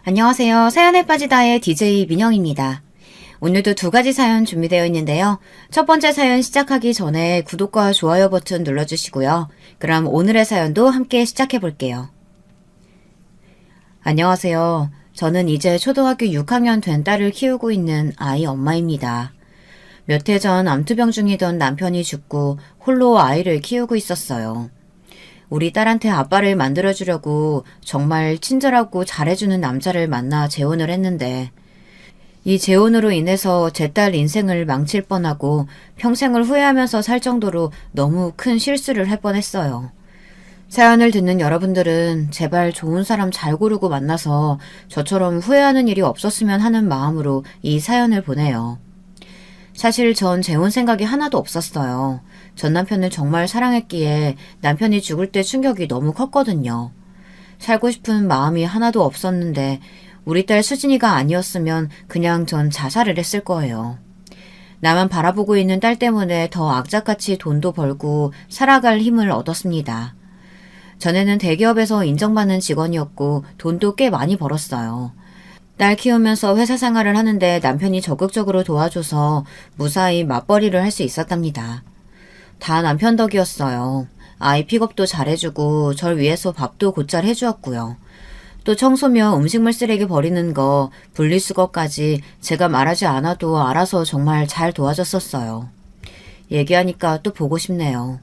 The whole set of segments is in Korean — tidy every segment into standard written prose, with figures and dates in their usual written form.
안녕하세요. 사연에 빠지다의 DJ 민영입니다. 오늘도 두 가지 사연 준비되어 있는데요. 첫 번째 사연 시작하기 전에 구독과 좋아요 버튼 눌러주시고요. 그럼 오늘의 사연도 함께 시작해 볼게요. 안녕하세요. 저는 이제 초등학교 6학년 된 딸을 키우고 있는 아이 엄마입니다. 몇 해 전 암투병 중이던 남편이 죽고 홀로 아이를 키우고 있었어요. 우리 딸한테 아빠를 만들어주려고 정말 친절하고 잘해주는 남자를 만나 재혼을 했는데 이 재혼으로 인해서 제 딸 인생을 망칠 뻔하고 평생을 후회하면서 살 정도로 너무 큰 실수를 할 뻔했어요. 사연을 듣는 여러분들은 제발 좋은 사람 잘 고르고 만나서 저처럼 후회하는 일이 없었으면 하는 마음으로 이 사연을 보내요. 사실 전 재혼 생각이 하나도 없었어요. 전 남편을 정말 사랑했기에 남편이 죽을 때 충격이 너무 컸거든요. 살고 싶은 마음이 하나도 없었는데 우리 딸 수진이가 아니었으면 그냥 전 자살을 했을 거예요. 나만 바라보고 있는 딸 때문에 더 악착같이 돈도 벌고 살아갈 힘을 얻었습니다. 전에는 대기업에서 인정받는 직원이었고 돈도 꽤 많이 벌었어요. 딸 키우면서 회사 생활을 하는데 남편이 적극적으로 도와줘서 무사히 맞벌이를 할 수 있었답니다. 다 남편 덕이었어요. 아이 픽업도 잘해주고 절 위해서 밥도 곧잘 해주었고요. 또 청소며 음식물 쓰레기 버리는 거, 분리수거까지 제가 말하지 않아도 알아서 정말 잘 도와줬었어요. 얘기하니까 또 보고 싶네요.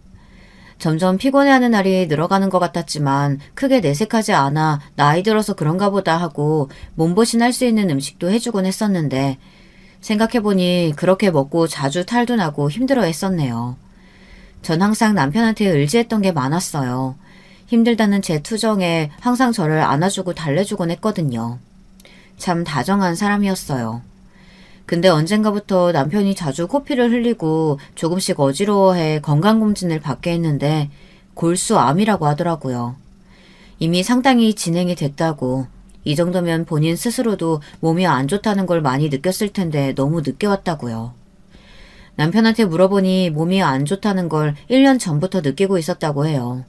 점점 피곤해하는 날이 늘어가는 것 같았지만 크게 내색하지 않아 나이 들어서 그런가 보다 하고 몸보신할 수 있는 음식도 해주곤 했었는데 생각해보니 그렇게 먹고 자주 탈도 나고 힘들어 했었네요. 전 항상 남편한테 의지했던 게 많았어요. 힘들다는 제 투정에 항상 저를 안아주고 달래주곤 했거든요. 참 다정한 사람이었어요. 근데 언젠가부터 남편이 자주 코피를 흘리고 조금씩 어지러워해 건강검진을 받게 했는데 골수암이라고 하더라고요. 이미 상당히 진행이 됐다고. 이 정도면 본인 스스로도 몸이 안 좋다는 걸 많이 느꼈을 텐데 너무 늦게 왔다고요. 남편한테 물어보니 몸이 안 좋다는 걸 1년 전부터 느끼고 있었다고 해요.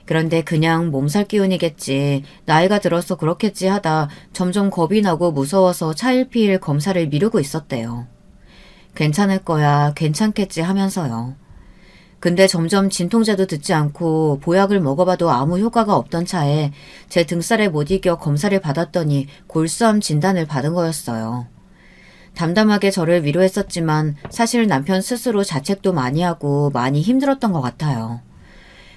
그런데 그냥 몸살 기운이겠지, 나이가 들어서 그렇겠지 하다 점점 겁이 나고 무서워서 차일피일 검사를 미루고 있었대요. 괜찮을 거야, 괜찮겠지 하면서요. 근데 점점 진통제도 듣지 않고 보약을 먹어봐도 아무 효과가 없던 차에 제 등살에 못 이겨 검사를 받았더니 골수암 진단을 받은 거였어요. 담담하게 저를 위로했었지만 사실 남편 스스로 자책도 많이 하고 많이 힘들었던 것 같아요.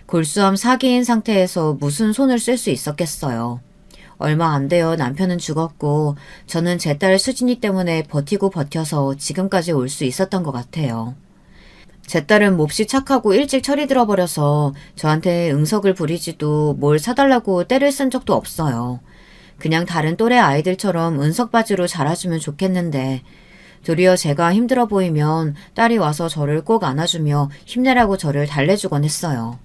골수암 4기인 상태에서 무슨 손을 쓸 수 있었겠어요. 얼마 안 되어 남편은 죽었고 저는 제 딸 수진이 때문에 버티고 버텨서 지금까지 올 수 있었던 것 같아요. 제 딸은 몹시 착하고 일찍 철이 들어버려서 저한테 응석을 부리지도 뭘 사달라고 떼를 쓴 적도 없어요. 그냥 다른 또래 아이들처럼 은석바지로 자라주면 좋겠는데 도리어 제가 힘들어 보이면 딸이 와서 저를 꼭 안아주며 힘내라고 저를 달래주곤 했어요.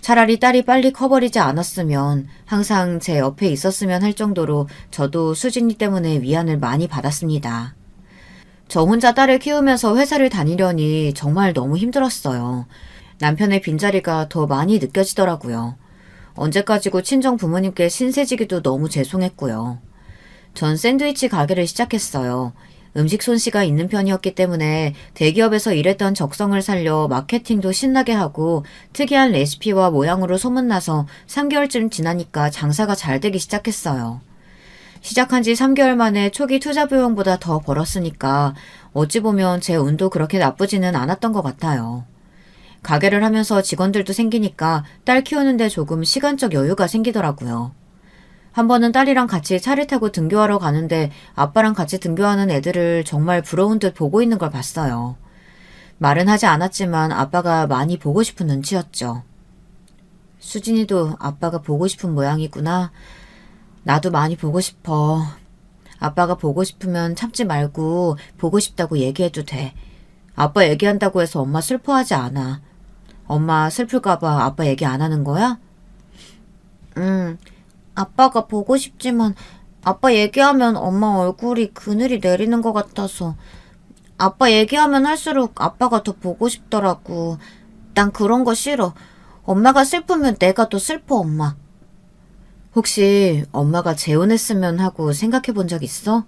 차라리 딸이 빨리 커버리지 않았으면 항상 제 옆에 있었으면 할 정도로 저도 수진이 때문에 위안을 많이 받았습니다. 저 혼자 딸을 키우면서 회사를 다니려니 정말 너무 힘들었어요. 남편의 빈자리가 더 많이 느껴지더라고요. 언제까지고 친정 부모님께 신세지기도 너무 죄송했고요. 전 샌드위치 가게를 시작했어요. 음식 솜씨가 있는 편이었기 때문에 대기업에서 일했던 적성을 살려 마케팅도 신나게 하고 특이한 레시피와 모양으로 소문나서 3개월쯤 지나니까 장사가 잘 되기 시작했어요. 시작한 지 3개월 만에 초기 투자 비용보다 더 벌었으니까 어찌 보면 제 운도 그렇게 나쁘지는 않았던 것 같아요. 가게를 하면서 직원들도 생기니까 딸 키우는데 조금 시간적 여유가 생기더라고요. 한 번은 딸이랑 같이 차를 타고 등교하러 가는데 아빠랑 같이 등교하는 애들을 정말 부러운 듯 보고 있는 걸 봤어요. 말은 하지 않았지만 아빠가 많이 보고 싶은 눈치였죠. 수진이도 아빠가 보고 싶은 모양이구나. 나도 많이 보고 싶어. 아빠가 보고 싶으면 참지 말고 보고 싶다고 얘기해도 돼. 아빠 얘기한다고 해서 엄마 슬퍼하지 않아. 엄마 슬플까봐 아빠 얘기 안 하는 거야? 아빠가 보고 싶지만 아빠 얘기하면 엄마 얼굴이 그늘이 내리는 것 같아서 아빠 얘기하면 할수록 아빠가 더 보고 싶더라고. 난 그런 거 싫어. 엄마가 슬프면 내가 더 슬퍼, 엄마. 혹시 엄마가 재혼했으면 하고 생각해 본 적 있어?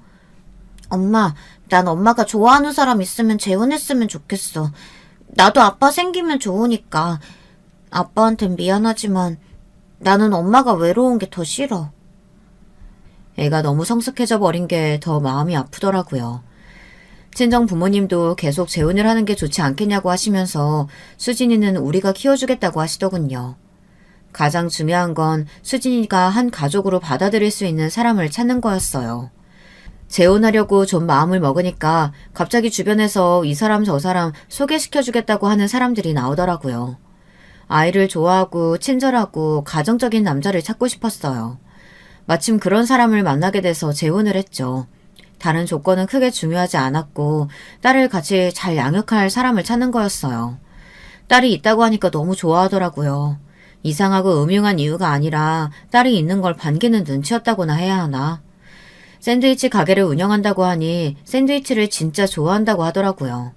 엄마, 난 엄마가 좋아하는 사람 있으면 재혼했으면 좋겠어. 나도 아빠 생기면 좋으니까. 아빠한텐 미안하지만 나는 엄마가 외로운 게 더 싫어. 애가 너무 성숙해져 버린 게 더 마음이 아프더라고요. 친정 부모님도 계속 재혼을 하는 게 좋지 않겠냐고 하시면서 수진이는 우리가 키워주겠다고 하시더군요. 가장 중요한 건 수진이가 한 가족으로 받아들일 수 있는 사람을 찾는 거였어요. 재혼하려고 좀 마음을 먹으니까 갑자기 주변에서 이 사람 저 사람 소개시켜주겠다고 하는 사람들이 나오더라고요. 아이를 좋아하고 친절하고 가정적인 남자를 찾고 싶었어요. 마침 그런 사람을 만나게 돼서 재혼을 했죠. 다른 조건은 크게 중요하지 않았고 딸을 같이 잘 양육할 사람을 찾는 거였어요. 딸이 있다고 하니까 너무 좋아하더라고요. 이상하고 음흉한 이유가 아니라 딸이 있는 걸 반기는 눈치였다고나 해야 하나. 샌드위치 가게를 운영한다고 하니 샌드위치를 진짜 좋아한다고 하더라고요.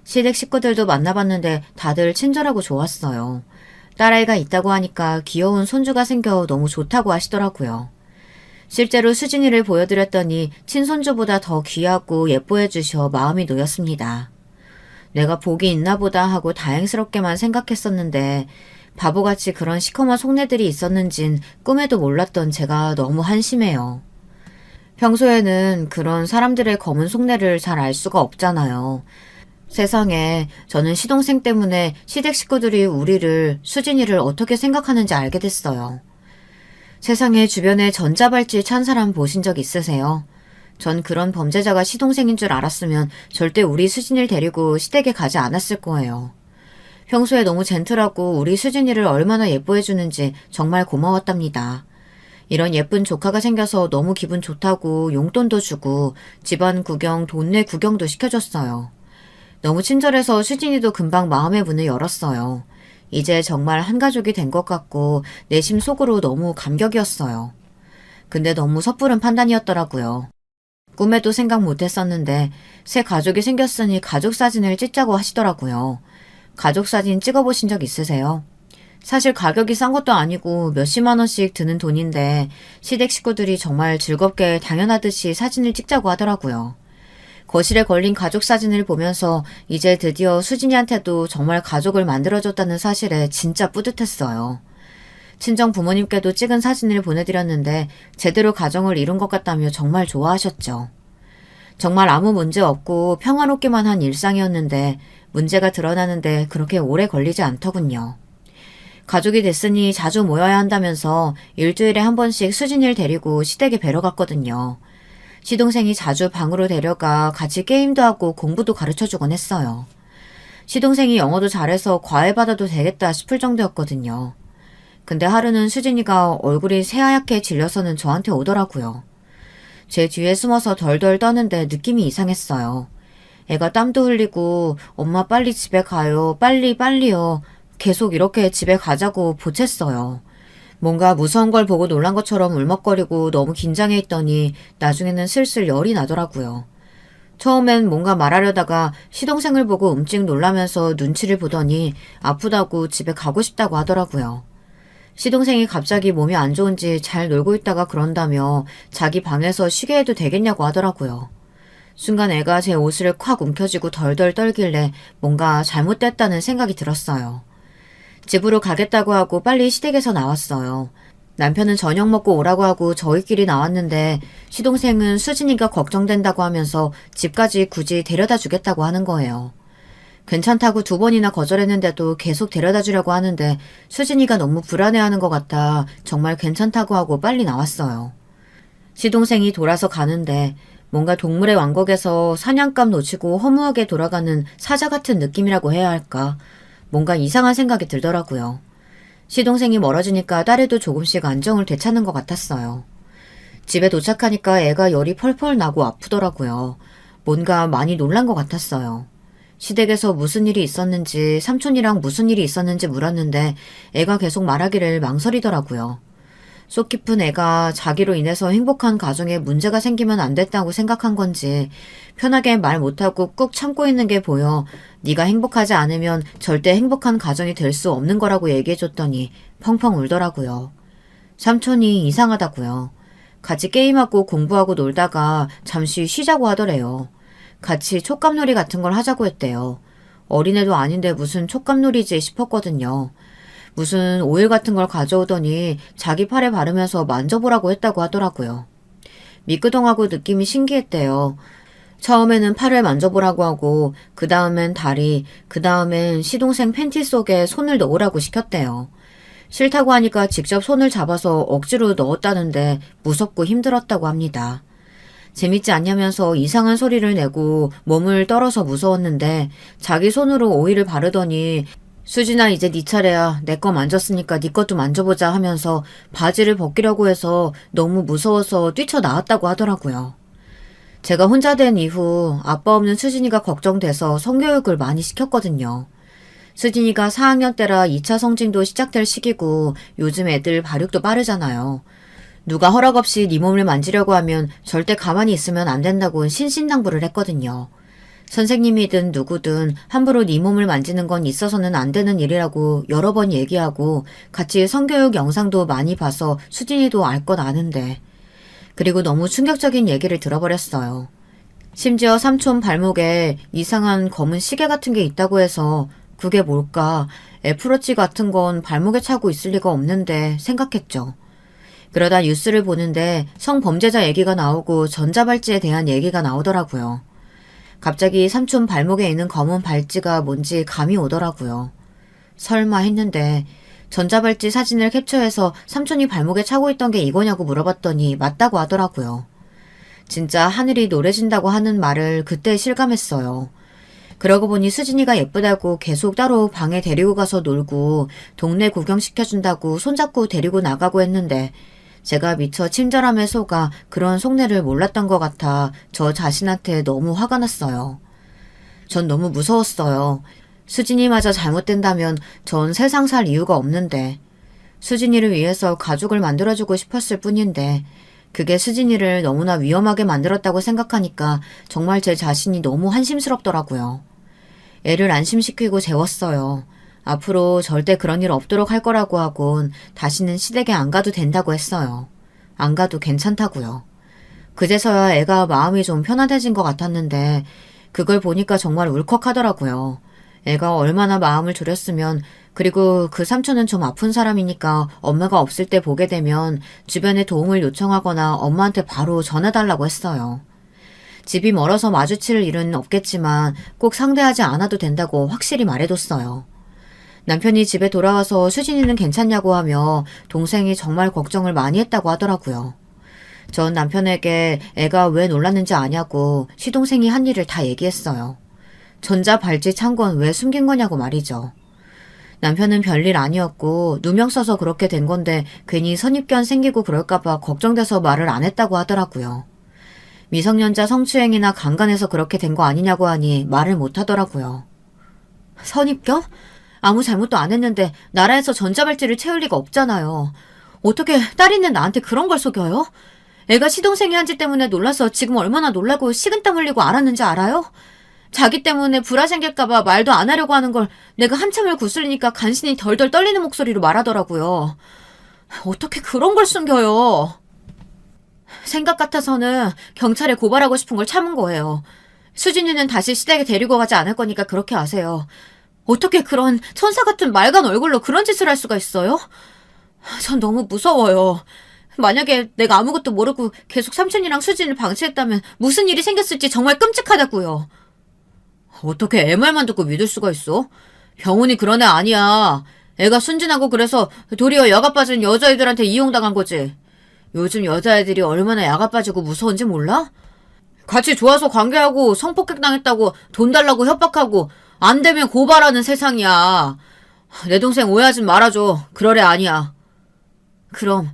시댁 식구들도 만나봤는데 다들 친절하고 좋았어요. 딸아이가 있다고 하니까 귀여운 손주가 생겨 너무 좋다고 하시더라고요. 실제로 수진이를 보여드렸더니 친손주보다 더 귀하고 예뻐해 주셔 마음이 놓였습니다. 내가 복이 있나 보다 하고 다행스럽게만 생각했었는데 바보같이 그런 시커먼 속내들이 있었는진 꿈에도 몰랐던 제가 너무 한심해요. 평소에는 그런 사람들의 검은 속내를 잘 알 수가 없잖아요. 세상에 저는 시동생 때문에 시댁 식구들이 우리를, 수진이를 어떻게 생각하는지 알게 됐어요. 세상에 주변에 전자발찌 찬 사람 보신 적 있으세요? 전 그런 범죄자가 시동생인 줄 알았으면 절대 우리 수진이를 데리고 시댁에 가지 않았을 거예요. 평소에 너무 젠틀하고 우리 수진이를 얼마나 예뻐해주는지 정말 고마웠답니다. 이런 예쁜 조카가 생겨서 너무 기분 좋다고 용돈도 주고 집안 구경, 동네 구경도 시켜줬어요. 너무 친절해서 수진이도 금방 마음의 문을 열었어요. 이제 정말 한 가족이 된 것 같고 내심 속으로 너무 감격이었어요. 근데 너무 섣부른 판단이었더라고요. 꿈에도 생각 못했었는데 새 가족이 생겼으니 가족 사진을 찍자고 하시더라고요. 가족 사진 찍어보신 적 있으세요? 사실 가격이 싼 것도 아니고 몇십만 원씩 드는 돈인데 시댁 식구들이 정말 즐겁게 당연하듯이 사진을 찍자고 하더라고요. 거실에 걸린 가족 사진을 보면서 이제 드디어 수진이한테도 정말 가족을 만들어줬다는 사실에 진짜 뿌듯했어요. 친정 부모님께도 찍은 사진을 보내드렸는데 제대로 가정을 이룬 것 같다며 정말 좋아하셨죠. 정말 아무 문제 없고 평화롭기만 한 일상이었는데 문제가 드러나는데 그렇게 오래 걸리지 않더군요. 가족이 됐으니 자주 모여야 한다면서 일주일에 한 번씩 수진이를 데리고 시댁에 뵈러 갔거든요. 시동생이 자주 방으로 데려가 같이 게임도 하고 공부도 가르쳐주곤 했어요. 시동생이 영어도 잘해서 과외받아도 되겠다 싶을 정도였거든요. 근데 하루는 수진이가 얼굴이 새하얗게 질려서는 저한테 오더라고요. 제 뒤에 숨어서 덜덜 떠는데 느낌이 이상했어요. 애가 땀도 흘리고 엄마 빨리 집에 가요. 빨리요. 계속 이렇게 집에 가자고 보챘어요. 뭔가 무서운 걸 보고 놀란 것처럼 울먹거리고 너무 긴장해 있더니 나중에는 슬슬 열이 나더라고요. 처음엔 뭔가 말하려다가 시동생을 보고 움찍 놀라면서 눈치를 보더니 아프다고 집에 가고 싶다고 하더라고요. 시동생이 갑자기 몸이 안 좋은지 잘 놀고 있다가 그런다며 자기 방에서 쉬게 해도 되겠냐고 하더라고요. 순간 애가 제 옷을 콱 움켜쥐고 덜덜 떨길래 뭔가 잘못됐다는 생각이 들었어요. 집으로 가겠다고 하고 빨리 시댁에서 나왔어요. 남편은 저녁 먹고 오라고 하고 저희끼리 나왔는데 시동생은 수진이가 걱정된다고 하면서 집까지 굳이 데려다 주겠다고 하는 거예요. 괜찮다고 2번이나 거절했는데도 계속 데려다 주려고 하는데 수진이가 너무 불안해하는 것 같아 정말 괜찮다고 하고 빨리 나왔어요. 시동생이 돌아서 가는데 뭔가 동물의 왕국에서 사냥감 놓치고 허무하게 돌아가는 사자 같은 느낌이라고 해야 할까. 뭔가 이상한 생각이 들더라고요. 시동생이 멀어지니까 딸에도 조금씩 안정을 되찾는 것 같았어요. 집에 도착하니까 애가 열이 펄펄 나고 아프더라고요. 뭔가 많이 놀란 것 같았어요. 시댁에서 무슨 일이 있었는지 삼촌이랑 무슨 일이 있었는지 물었는데 애가 계속 말하기를 망설이더라고요. 속 깊은 애가 자기로 인해서 행복한 가정에 문제가 생기면 안 됐다고 생각한 건지 편하게 말 못하고 꾹 참고 있는 게 보여 네가 행복하지 않으면 절대 행복한 가정이 될 수 없는 거라고 얘기해줬더니 펑펑 울더라고요. 삼촌이 이상하다고요. 같이 게임하고 공부하고 놀다가 잠시 쉬자고 하더래요. 같이 촉감놀이 같은 걸 하자고 했대요. 어린애도 아닌데 무슨 촉감놀이지 싶었거든요. 무슨 오일 같은 걸 가져오더니 자기 팔에 바르면서 만져보라고 했다고 하더라고요. 미끄덩하고 느낌이 신기했대요. 처음에는 팔을 만져보라고 하고 그 다음엔 다리, 그 다음엔 시동생 팬티 속에 손을 넣으라고 시켰대요. 싫다고 하니까 직접 손을 잡아서 억지로 넣었다는데 무섭고 힘들었다고 합니다. 재밌지 않냐면서 이상한 소리를 내고 몸을 떨어서 무서웠는데 자기 손으로 오일을 바르더니 수진아 이제 네 차례야. 내 거 만졌으니까 네 것도 만져보자 하면서 바지를 벗기려고 해서 너무 무서워서 뛰쳐나왔다고 하더라고요. 제가 혼자 된 이후 아빠 없는 수진이가 걱정돼서 성교육을 많이 시켰거든요. 수진이가 4학년 때라 2차 성징도 시작될 시기고 요즘 애들 발육도 빠르잖아요. 누가 허락 없이 네 몸을 만지려고 하면 절대 가만히 있으면 안 된다고 신신당부를 했거든요. 선생님이든 누구든 함부로 네 몸을 만지는 건 있어서는 안 되는 일이라고 여러 번 얘기하고 같이 성교육 영상도 많이 봐서 수진이도 알 것 아는데. 그리고 너무 충격적인 얘기를 들어버렸어요. 심지어 삼촌 발목에 이상한 검은 시계 같은 게 있다고 해서 그게 뭘까? 애플워치 같은 건 발목에 차고 있을 리가 없는데 생각했죠. 그러다 뉴스를 보는데 성범죄자 얘기가 나오고 전자발찌에 대한 얘기가 나오더라고요. 갑자기 삼촌 발목에 있는 검은 발찌가 뭔지 감이 오더라고요. 설마 했는데 전자발찌 사진을 캡처해서 삼촌이 발목에 차고 있던 게 이거냐고 물어봤더니 맞다고 하더라고요. 진짜 하늘이 노래진다고 하는 말을 그때 실감했어요. 그러고 보니 수진이가 예쁘다고 계속 따로 방에 데리고 가서 놀고 동네 구경시켜준다고 손잡고 데리고 나가고 했는데 제가 미처 친절함에 속아 그런 속내를 몰랐던 것 같아 저 자신한테 너무 화가 났어요. 전 너무 무서웠어요. 수진이마저 잘못된다면 전 세상 살 이유가 없는데 수진이를 위해서 가족을 만들어주고 싶었을 뿐인데 그게 수진이를 너무나 위험하게 만들었다고 생각하니까 정말 제 자신이 너무 한심스럽더라고요. 애를 안심시키고 재웠어요. 앞으로 절대 그런 일 없도록 할 거라고 하곤 다시는 시댁에 안 가도 된다고 했어요. 안 가도 괜찮다고요. 그제서야 애가 마음이 좀 편안해진 것 같았는데 그걸 보니까 정말 울컥하더라고요. 애가 얼마나 마음을 졸였으면 그리고 그 삼촌은 좀 아픈 사람이니까 엄마가 없을 때 보게 되면 주변에 도움을 요청하거나 엄마한테 바로 전해달라고 했어요. 집이 멀어서 마주칠 일은 없겠지만 꼭 상대하지 않아도 된다고 확실히 말해뒀어요. 남편이 집에 돌아와서 수진이는 괜찮냐고 하며 동생이 정말 걱정을 많이 했다고 하더라고요. 전 남편에게 애가 왜 놀랐는지 아냐고 시동생이 한 일을 다 얘기했어요. 전자발찌 찬 건 왜 숨긴 거냐고 말이죠. 남편은 별일 아니었고 누명 써서 그렇게 된 건데 괜히 선입견 생기고 그럴까봐 걱정돼서 말을 안 했다고 하더라고요. 미성년자 성추행이나 강간해서 그렇게 된 거 아니냐고 하니 말을 못 하더라고요. 선입견? 아무 잘못도 안 했는데 나라에서 전자발찌를 채울 리가 없잖아요. 어떻게 딸 있는 나한테 그런 걸 속여요? 애가 시동생이 한 짓 때문에 놀라서 지금 얼마나 놀라고 식은땀 흘리고 알았는지 알아요? 자기 때문에 불화 생길까봐 말도 안 하려고 하는 걸 내가 한참을 구슬리니까 간신히 덜덜 떨리는 목소리로 말하더라고요. 어떻게 그런 걸 숨겨요? 생각 같아서는 경찰에 고발하고 싶은 걸 참은 거예요. 수진이는 다시 시댁에 데리고 가지 않을 거니까 그렇게 아세요. 어떻게 그런 천사 같은 맑은 얼굴로 그런 짓을 할 수가 있어요? 전 너무 무서워요. 만약에 내가 아무것도 모르고 계속 삼촌이랑 수진을 방치했다면 무슨 일이 생겼을지 정말 끔찍하다고요. 어떻게 애 말만 듣고 믿을 수가 있어? 병훈이 그런 애 아니야. 애가 순진하고 그래서 도리어 야가 빠진 여자애들한테 이용당한 거지. 요즘 여자애들이 얼마나 야가 빠지고 무서운지 몰라? 같이 좋아서 관계하고 성폭행 당했다고 돈 달라고 협박하고 안 되면 고발하는 세상이야. 내 동생 오해하지 말아줘. 그럴 애 아니야. 그럼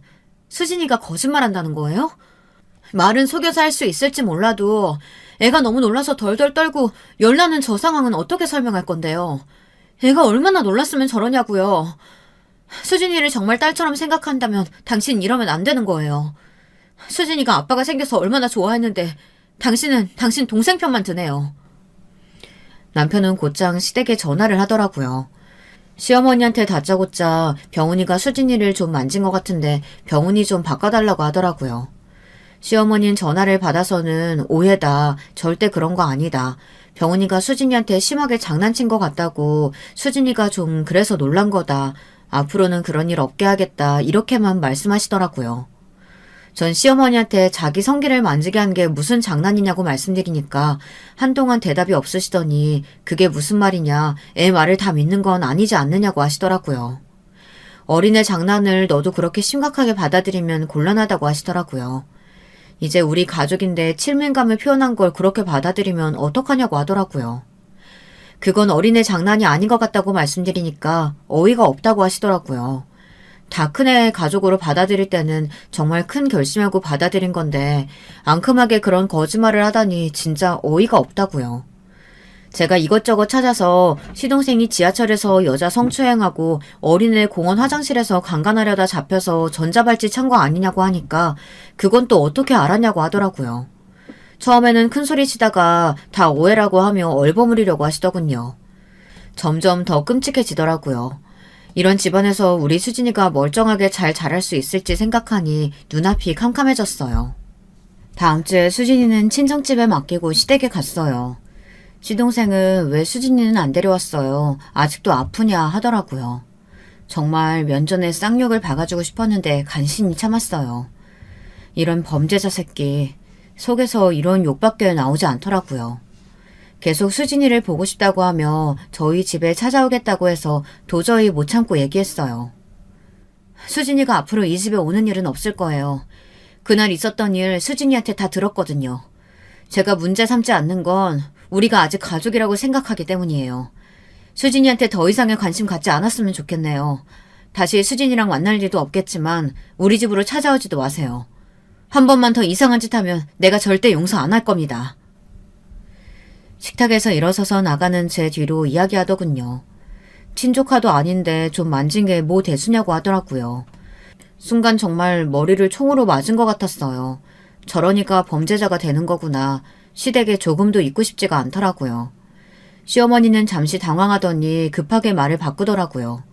수진이가 거짓말한다는 거예요? 말은 속여서 할 수 있을지 몰라도 애가 너무 놀라서 덜덜 떨고 열나는 저 상황은 어떻게 설명할 건데요? 애가 얼마나 놀랐으면 저러냐고요. 수진이를 정말 딸처럼 생각한다면 당신 이러면 안 되는 거예요. 수진이가 아빠가 생겨서 얼마나 좋아했는데 당신은 당신 동생 편만 드네요. 남편은 곧장 시댁에 전화를 하더라고요. 시어머니한테 다짜고짜 병훈이가 수진이를 좀 만진 것 같은데 병훈이 좀 바꿔달라고 하더라고요. 시어머니는 전화를 받아서는 오해다. 절대 그런 거 아니다. 병훈이가 수진이한테 심하게 장난친 것 같다고 수진이가 좀 그래서 놀란 거다. 앞으로는 그런 일 없게 하겠다. 이렇게만 말씀하시더라고요. 전 시어머니한테 자기 성기를 만지게 한 게 무슨 장난이냐고 말씀드리니까 한동안 대답이 없으시더니 그게 무슨 말이냐, 애 말을 다 믿는 건 아니지 않느냐고 하시더라고요. 어린애 장난을 너도 그렇게 심각하게 받아들이면 곤란하다고 하시더라고요. 이제 우리 가족인데 칠면감을 표현한 걸 그렇게 받아들이면 어떡하냐고 하더라고요. 그건 어린애 장난이 아닌 것 같다고 말씀드리니까 어이가 없다고 하시더라고요. 다 큰애 가족으로 받아들일 때는 정말 큰 결심하고 받아들인 건데 앙큼하게 그런 거짓말을 하다니 진짜 어이가 없다고요. 제가 이것저것 찾아서 시동생이 지하철에서 여자 성추행하고 어린애 공원 화장실에서 강간하려다 잡혀서 전자발찌 찬 거 아니냐고 하니까 그건 또 어떻게 알았냐고 하더라고요. 처음에는 큰 소리 치다가 다 오해라고 하며 얼버무리려고 하시더군요. 점점 더 끔찍해지더라고요. 이런 집안에서 우리 수진이가 멀쩡하게 잘 자랄 수 있을지 생각하니 눈앞이 캄캄해졌어요. 다음 주에 수진이는 친정집에 맡기고 시댁에 갔어요. 시동생은 왜 수진이는 안 데려왔어요? 아직도 아프냐 하더라고요. 정말 면전에 쌍욕을 박아주고 싶었는데 간신히 참았어요. 이런 범죄자 새끼, 속에서 이런 욕밖에 나오지 않더라고요. 계속 수진이를 보고 싶다고 하며 저희 집에 찾아오겠다고 해서 도저히 못 참고 얘기했어요. 수진이가 앞으로 이 집에 오는 일은 없을 거예요. 그날 있었던 일 수진이한테 다 들었거든요. 제가 문제 삼지 않는 건 우리가 아직 가족이라고 생각하기 때문이에요. 수진이한테 더 이상의 관심 갖지 않았으면 좋겠네요. 다시 수진이랑 만날 일도 없겠지만 우리 집으로 찾아오지도 마세요. 한 번만 더 이상한 짓 하면 내가 절대 용서 안 할 겁니다. 식탁에서 일어서서 나가는 제 뒤로 이야기하더군요. 친조카도 아닌데 좀 만진 게 뭐 대수냐고 하더라고요. 순간 정말 머리를 총으로 맞은 것 같았어요. 저러니까 범죄자가 되는 거구나. 시댁에 조금도 있고 싶지가 않더라고요. 시어머니는 잠시 당황하더니 급하게 말을 바꾸더라고요.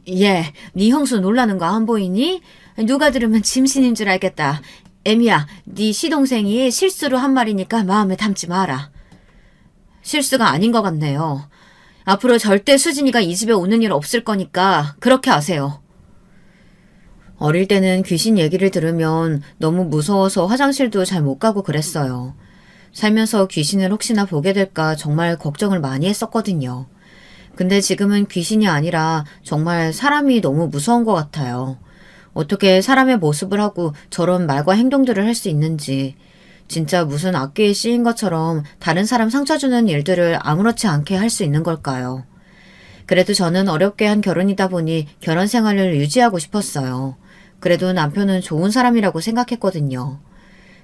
얘, 네 형수 놀라는 거 안 보이니? 누가 들으면 짐신인 줄 알겠다. 애미야, 네 시동생이 실수로 한 말이니까 마음에 담지 마라. 실수가 아닌 것 같네요. 앞으로 절대 수진이가 이 집에 오는 일 없을 거니까 그렇게 하세요. 어릴 때는 귀신 얘기를 들으면 너무 무서워서 화장실도 잘 못 가고 그랬어요. 살면서 귀신을 혹시나 보게 될까 정말 걱정을 많이 했었거든요. 근데 지금은 귀신이 아니라 정말 사람이 너무 무서운 것 같아요. 어떻게 사람의 모습을 하고 저런 말과 행동들을 할 수 있는지. 진짜 무슨 악귀에 씌인 것처럼 다른 사람 상처 주는 일들을 아무렇지 않게 할 수 있는 걸까요? 그래도 저는 어렵게 한 결혼이다 보니 결혼 생활을 유지하고 싶었어요. 그래도 남편은 좋은 사람이라고 생각했거든요.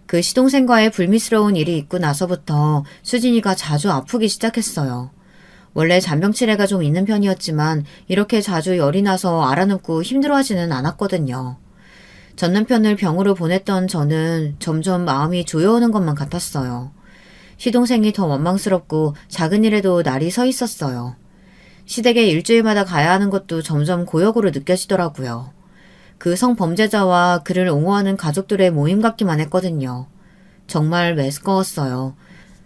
그 시동생과의 불미스러운 일이 있고 나서부터 수진이가 자주 아프기 시작했어요. 원래 잔병치레가 좀 있는 편이었지만 이렇게 자주 열이 나서 알아눕고 힘들어하지는 않았거든요. 전 남편을 병으로 보냈던 저는 점점 마음이 조여오는 것만 같았어요. 시동생이 더 원망스럽고 작은 일에도 날이 서 있었어요. 시댁에 일주일마다 가야 하는 것도 점점 고역으로 느껴지더라고요. 그 성범죄자와 그를 옹호하는 가족들의 모임 같기만 했거든요. 정말 메스꺼웠어요.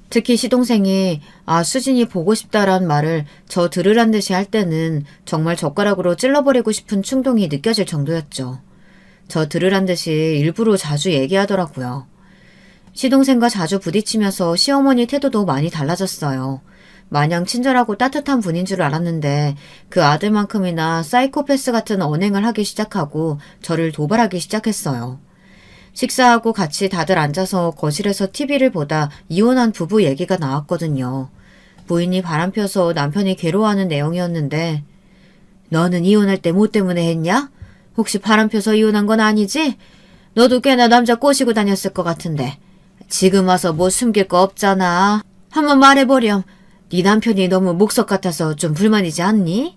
특히 시동생이 수진이 보고 싶다란 말을 저 들으란 듯이 할 때는 정말 젓가락으로 찔러버리고 싶은 충동이 느껴질 정도였죠. 저 들으란 듯이 일부러 자주 얘기하더라고요. 시동생과 자주 부딪히면서 시어머니 태도도 많이 달라졌어요. 마냥 친절하고 따뜻한 분인 줄 알았는데 그 아들만큼이나 사이코패스 같은 언행을 하기 시작하고 저를 도발하기 시작했어요. 식사하고 같이 다들 앉아서 거실에서 TV를 보다 이혼한 부부 얘기가 나왔거든요. 부인이 바람펴서 남편이 괴로워하는 내용이었는데 너는 이혼할 때 뭐 때문에 했냐? 혹시 바람펴서 이혼한 건 아니지? 너도 꽤나 남자 꼬시고 다녔을 것 같은데 지금 와서 뭐 숨길 거 없잖아. 한번 말해보렴. 네 남편이 너무 목석 같아서 좀 불만이지 않니?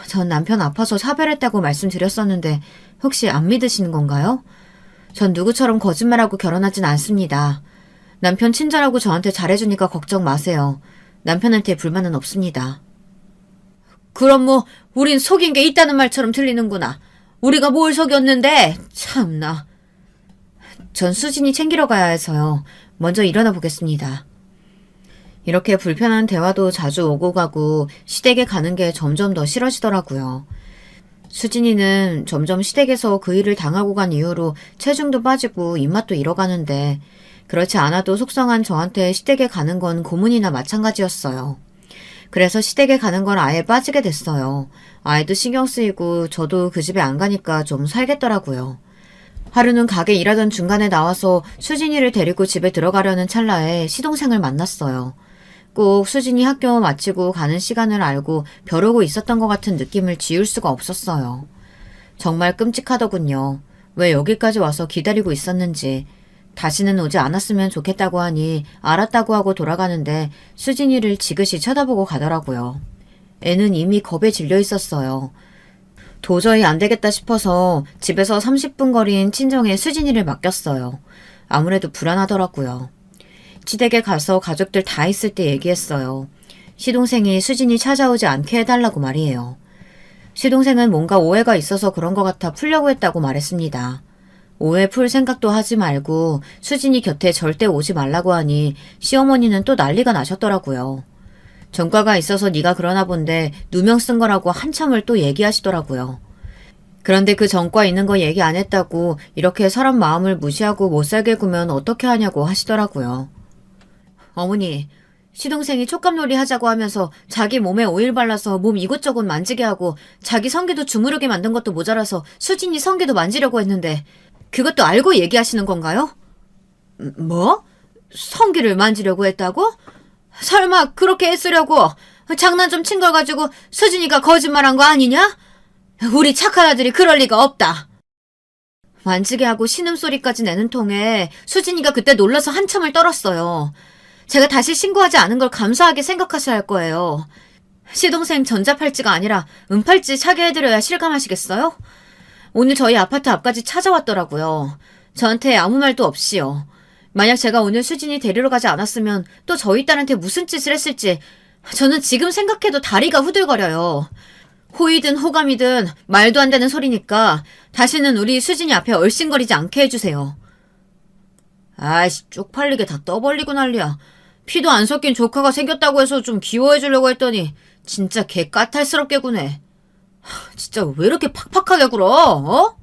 전 남편 아파서 사별했다고 말씀드렸었는데 혹시 안 믿으시는 건가요? 전 누구처럼 거짓말하고 결혼하진 않습니다. 남편 친절하고 저한테 잘해주니까 걱정 마세요. 남편한테 불만은 없습니다. 그럼 뭐 우린 속인 게 있다는 말처럼 들리는구나. 우리가 뭘 속였는데 참나. 전 수진이 챙기러 가야 해서요. 먼저 일어나 보겠습니다. 이렇게 불편한 대화도 자주 오고 가고 시댁에 가는 게 점점 더 싫어지더라고요. 수진이는 점점 시댁에서 그 일을 당하고 간 이후로 체중도 빠지고 입맛도 잃어가는데 그렇지 않아도 속상한 저한테 시댁에 가는 건 고문이나 마찬가지였어요. 그래서 시댁에 가는 걸 아예 빠지게 됐어요. 아이도 신경 쓰이고 저도 그 집에 안 가니까 좀 살겠더라고요. 하루는 가게 일하던 중간에 나와서 수진이를 데리고 집에 들어가려는 찰나에 시동생을 만났어요. 꼭 수진이 학교 마치고 가는 시간을 알고 벼르고 있었던 것 같은 느낌을 지울 수가 없었어요. 정말 끔찍하더군요. 왜 여기까지 와서 기다리고 있었는지. 다시는 오지 않았으면 좋겠다고 하니 알았다고 하고 돌아가는데 수진이를 지그시 쳐다보고 가더라고요. 애는 이미 겁에 질려 있었어요. 도저히 안 되겠다 싶어서 집에서 30분 거리인 친정에 수진이를 맡겼어요. 아무래도 불안하더라고요. 시댁에 가서 가족들 다 있을 때 얘기했어요. 시동생이 수진이 찾아오지 않게 해달라고 말이에요. 시동생은 뭔가 오해가 있어서 그런 것 같아 풀려고 했다고 말했습니다. 오해 풀 생각도 하지 말고 수진이 곁에 절대 오지 말라고 하니 시어머니는 또 난리가 나셨더라고요. 전과가 있어서 네가 그러나 본데 누명 쓴 거라고 한참을 또 얘기하시더라고요. 그런데 그 전과 있는 거 얘기 안 했다고 이렇게 사람 마음을 무시하고 못 살게 구면 어떻게 하냐고 하시더라고요. 어머니, 시동생이 촉감놀이 하자고 하면서 자기 몸에 오일 발라서 몸 이곳저곳 만지게 하고 자기 성기도 주무르게 만든 것도 모자라서 수진이 성기도 만지려고 했는데 그것도 알고 얘기하시는 건가요? 뭐? 성기를 만지려고 했다고? 설마 그렇게 애쓰려고 장난 좀 친 걸 가지고 수진이가 거짓말한 거 아니냐? 우리 착한 아들이 그럴 리가 없다. 만지게 하고 신음소리까지 내는 통에 수진이가 그때 놀라서 한참을 떨었어요. 제가 다시 신고하지 않은 걸 감사하게 생각하셔야 할 거예요. 시동생 전자팔찌가 아니라 은팔찌 차게 해드려야 실감하시겠어요? 오늘 저희 아파트 앞까지 찾아왔더라고요. 저한테 아무 말도 없이요. 만약 제가 오늘 수진이 데리러 가지 않았으면 또 저희 딸한테 무슨 짓을 했을지 저는 지금 생각해도 다리가 후들거려요. 호의든 호감이든 말도 안 되는 소리니까 다시는 우리 수진이 앞에 얼씬거리지 않게 해주세요. 아이씨, 쪽팔리게 다 떠벌리고 난리야. 피도 안 섞인 조카가 생겼다고 해서 좀 귀여워해주려고 했더니 진짜 개 까탈스럽게 구네. 진짜 왜 이렇게 팍팍하게 굴어? 어?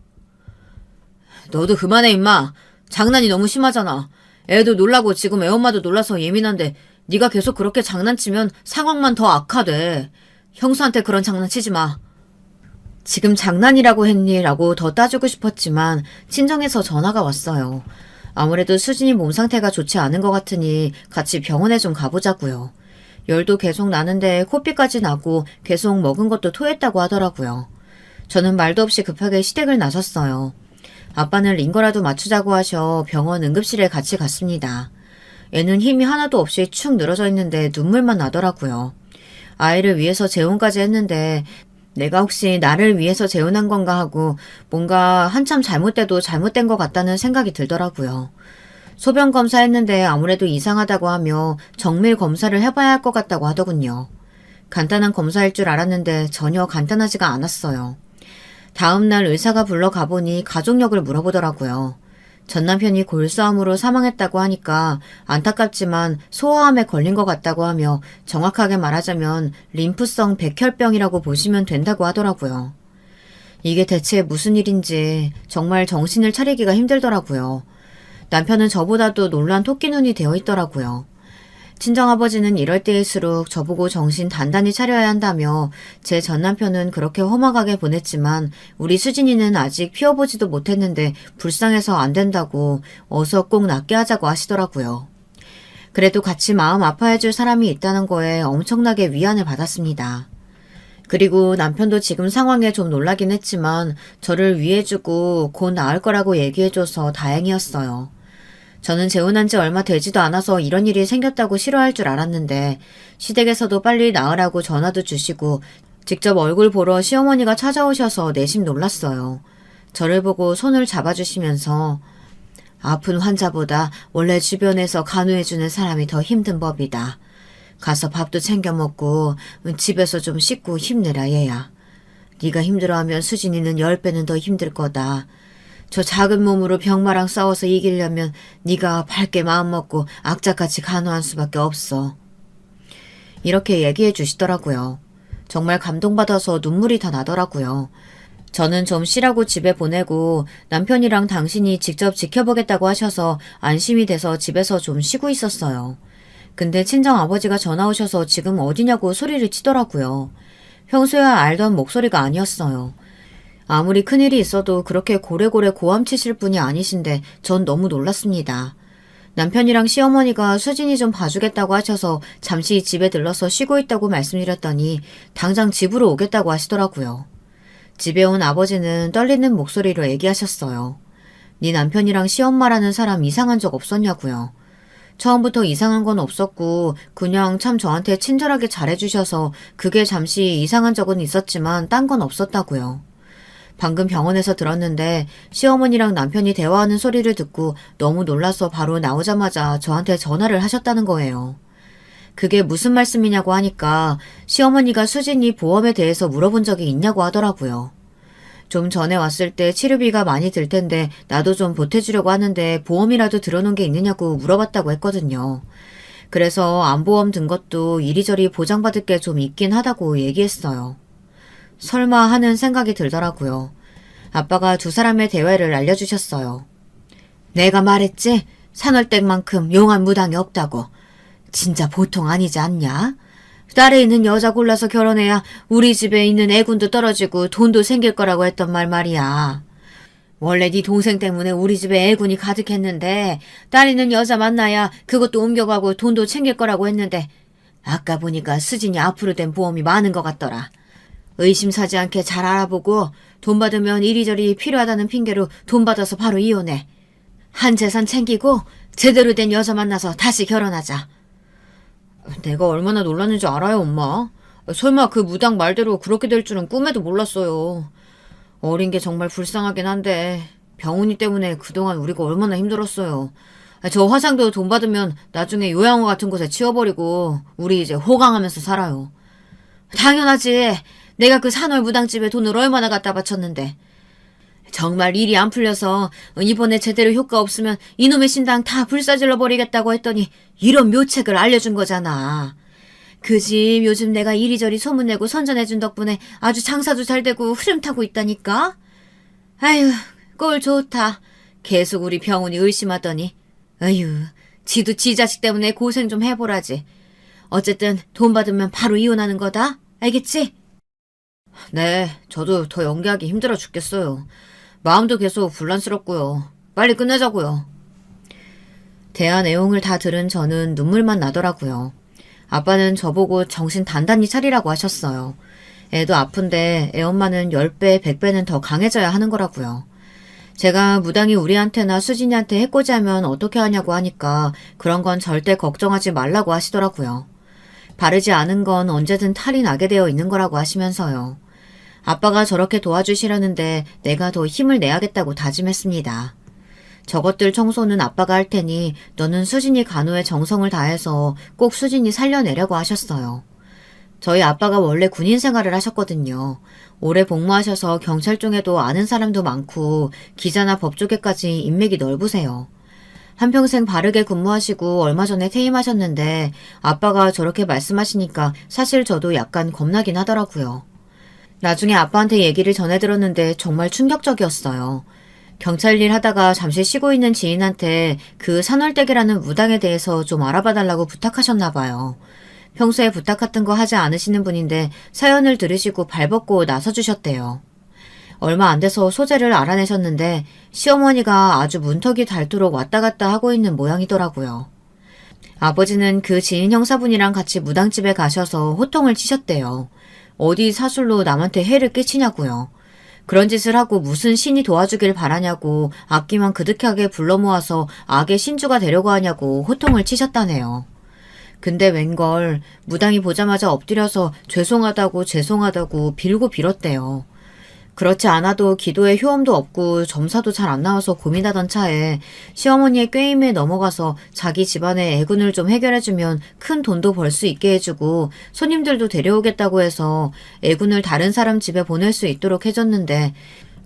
너도 그만해 임마. 장난이 너무 심하잖아. 애도 놀라고 지금 애엄마도 놀라서 예민한데 네가 계속 그렇게 장난치면 상황만 더 악화돼. 형수한테 그런 장난치지 마. 지금 장난이라고 했니? 라고 더 따지고 싶었지만 친정에서 전화가 왔어요. 아무래도 수진이 몸 상태가 좋지 않은 것 같으니 같이 병원에 좀 가보자고요. 열도 계속 나는데 코피까지 나고 계속 먹은 것도 토했다고 하더라고요. 저는 말도 없이 급하게 시댁을 나섰어요. 아빠는 링거라도 맞추자고 하셔 병원 응급실에 같이 갔습니다. 애는 힘이 하나도 없이 축 늘어져 있는데 눈물만 나더라고요. 아이를 위해서 재혼까지 했는데 내가 혹시 나를 위해서 재혼한 건가 하고 뭔가 한참 잘못돼도 잘못된 것 같다는 생각이 들더라고요. 소변 검사했는데 아무래도 이상하다고 하며 정밀 검사를 해봐야 할 것 같다고 하더군요. 간단한 검사일 줄 알았는데 전혀 간단하지가 않았어요. 다음날 의사가 불러 가보니 가족력을 물어보더라고요. 전 남편이 골수암으로 사망했다고 하니까 안타깝지만 소아암에 걸린 것 같다고 하며 정확하게 말하자면 림프성 백혈병이라고 보시면 된다고 하더라고요. 이게 대체 무슨 일인지 정말 정신을 차리기가 힘들더라고요. 남편은 저보다도 놀란 토끼눈이 되어 있더라고요. 친정아버지는 이럴 때일수록 저보고 정신 단단히 차려야 한다며 제 전남편은 그렇게 험악하게 보냈지만 우리 수진이는 아직 피워보지도 못했는데 불쌍해서 안 된다고 어서 꼭 낫게 하자고 하시더라고요. 그래도 같이 마음 아파해줄 사람이 있다는 거에 엄청나게 위안을 받았습니다. 그리고 남편도 지금 상황에 좀 놀라긴 했지만 저를 위해주고 곧 나을 거라고 얘기해줘서 다행이었어요. 저는 재혼한 지 얼마 되지도 않아서 이런 일이 생겼다고 싫어할 줄 알았는데 시댁에서도 빨리 나으라고 전화도 주시고 직접 얼굴 보러 시어머니가 찾아오셔서 내심 놀랐어요. 저를 보고 손을 잡아주시면서 아픈 환자보다 원래 주변에서 간호해주는 사람이 더 힘든 법이다. 가서 밥도 챙겨 먹고 집에서 좀 씻고 힘내라 얘야. 네가 힘들어하면 수진이는 10배는 더 힘들 거다. 저 작은 몸으로 병마랑 싸워서 이기려면 네가 밝게 마음먹고 악착같이 간호한 수밖에 없어. 이렇게 얘기해 주시더라고요. 정말 감동받아서 눈물이 다 나더라고요. 저는 좀 쉬라고 집에 보내고 남편이랑 당신이 직접 지켜보겠다고 하셔서 안심이 돼서 집에서 좀 쉬고 있었어요. 근데 친정 아버지가 전화 오셔서 지금 어디냐고 소리를 치더라고요. 평소야 알던 목소리가 아니었어요. 아무리 큰일이 있어도 그렇게 고래고래 고함치실 분이 아니신데 전 너무 놀랐습니다. 남편이랑 시어머니가 수진이 좀 봐주겠다고 하셔서 잠시 집에 들러서 쉬고 있다고 말씀드렸더니 당장 집으로 오겠다고 하시더라고요. 집에 온 아버지는 떨리는 목소리로 얘기하셨어요. 네 남편이랑 시엄마라는 사람 이상한 적 없었냐고요. 처음부터 이상한 건 없었고 그냥 참 저한테 친절하게 잘해주셔서 그게 잠시 이상한 적은 있었지만 딴 건 없었다고요. 방금 병원에서 들었는데 시어머니랑 남편이 대화하는 소리를 듣고 너무 놀라서 바로 나오자마자 저한테 전화를 하셨다는 거예요. 그게 무슨 말씀이냐고 하니까 시어머니가 수진이 보험에 대해서 물어본 적이 있냐고 하더라고요. 좀 전에 왔을 때 치료비가 많이 들 텐데 나도 좀 보태주려고 하는데 보험이라도 들어놓은 게 있느냐고 물어봤다고 했거든요. 그래서 암보험 든 것도 이리저리 보장받을 게 좀 있긴 하다고 얘기했어요. 설마 하는 생각이 들더라고요. 아빠가 두 사람의 대화를 알려주셨어요. 내가 말했지? 산월댁만큼 용한 무당이 없다고. 진짜 보통 아니지 않냐? 딸에 있는 여자 골라서 결혼해야 우리 집에 있는 애군도 떨어지고 돈도 생길 거라고 했던 말이야. 원래 네 동생 때문에 우리 집에 애군이 가득했는데 딸 있는 여자 만나야 그것도 옮겨가고 돈도 챙길 거라고 했는데 아까 보니까 수진이 앞으로 된 보험이 많은 것 같더라. 의심사지 않게 잘 알아보고 돈 받으면 이리저리 필요하다는 핑계로 돈 받아서 바로 이혼해. 한 재산 챙기고 제대로 된 여자 만나서 다시 결혼하자. 내가 얼마나 놀랐는지 알아요, 엄마? 설마 그 무당 말대로 그렇게 될 줄은 꿈에도 몰랐어요. 어린 게 정말 불쌍하긴 한데 병훈이 때문에 그동안 우리가 얼마나 힘들었어요. 저 화상도 돈 받으면 나중에 요양원 같은 곳에 치워버리고 우리 이제 호강하면서 살아요. 당연하지. 내가 그 산월 무당집에 돈을 얼마나 갖다 바쳤는데. 정말 일이 안 풀려서 이번에 제대로 효과 없으면 이놈의 신당 다 불사질러 버리겠다고 했더니 이런 묘책을 알려준 거잖아. 그 집 요즘 내가 이리저리 소문내고 선전해준 덕분에 아주 장사도 잘 되고 흐름 타고 있다니까. 아유, 꼴 좋다. 계속 우리 병훈이 의심하더니. 아유, 지도 지 자식 때문에 고생 좀 해보라지. 어쨌든 돈 받으면 바로 이혼하는 거다. 알겠지? 네, 저도 더 연기하기 힘들어 죽겠어요. 마음도 계속 불란스럽고요. 빨리 끝내자고요. 대화 내용을 다 들은 저는 눈물만 나더라고요. 아빠는 저보고 정신 단단히 차리라고 하셨어요. 애도 아픈데 애 엄마는 10배, 100배는 더 강해져야 하는 거라고요. 제가 무당이 우리한테나 수진이한테 해코지하면 어떻게 하냐고 하니까 그런 건 절대 걱정하지 말라고 하시더라고요. 바르지 않은 건 언제든 탈이 나게 되어 있는 거라고 하시면서요. 아빠가 저렇게 도와주시려는데 내가 더 힘을 내야겠다고 다짐했습니다. 저것들 청소는 아빠가 할 테니 너는 수진이 간호에 정성을 다해서 꼭 수진이 살려내려고 하셨어요. 저희 아빠가 원래 군인 생활을 하셨거든요. 오래 복무하셔서 경찰중에도 아는 사람도 많고 기자나 법조계까지 인맥이 넓으세요. 한평생 바르게 근무하시고 얼마 전에 퇴임하셨는데 아빠가 저렇게 말씀하시니까 사실 저도 약간 겁나긴 하더라고요. 나중에 아빠한테 얘기를 전해 들었는데 정말 충격적이었어요. 경찰 일 하다가 잠시 쉬고 있는 지인한테 그 산월댁이라는 무당에 대해서 좀 알아봐달라고 부탁하셨나 봐요. 평소에 부탁 같은 거 하지 않으시는 분인데 사연을 들으시고 발벗고 나서주셨대요. 얼마 안 돼서 소재를 알아내셨는데 시어머니가 아주 문턱이 닳도록 왔다 갔다 하고 있는 모양이더라고요. 아버지는 그 지인 형사분이랑 같이 무당집에 가셔서 호통을 치셨대요. 어디 사술로 남한테 해를 끼치냐고요. 그런 짓을 하고 무슨 신이 도와주길 바라냐고 악기만 그득하게 불러 모아서 악의 신주가 되려고 하냐고 호통을 치셨다네요. 근데 웬걸 무당이 보자마자 엎드려서 죄송하다고 빌고 빌었대요. 그렇지 않아도 기도에 효험도 없고 점사도 잘 안 나와서 고민하던 차에 시어머니의 꾀임에 넘어가서 자기 집안의 애군을 좀 해결해주면 큰 돈도 벌 수 있게 해주고 손님들도 데려오겠다고 해서 애군을 다른 사람 집에 보낼 수 있도록 해줬는데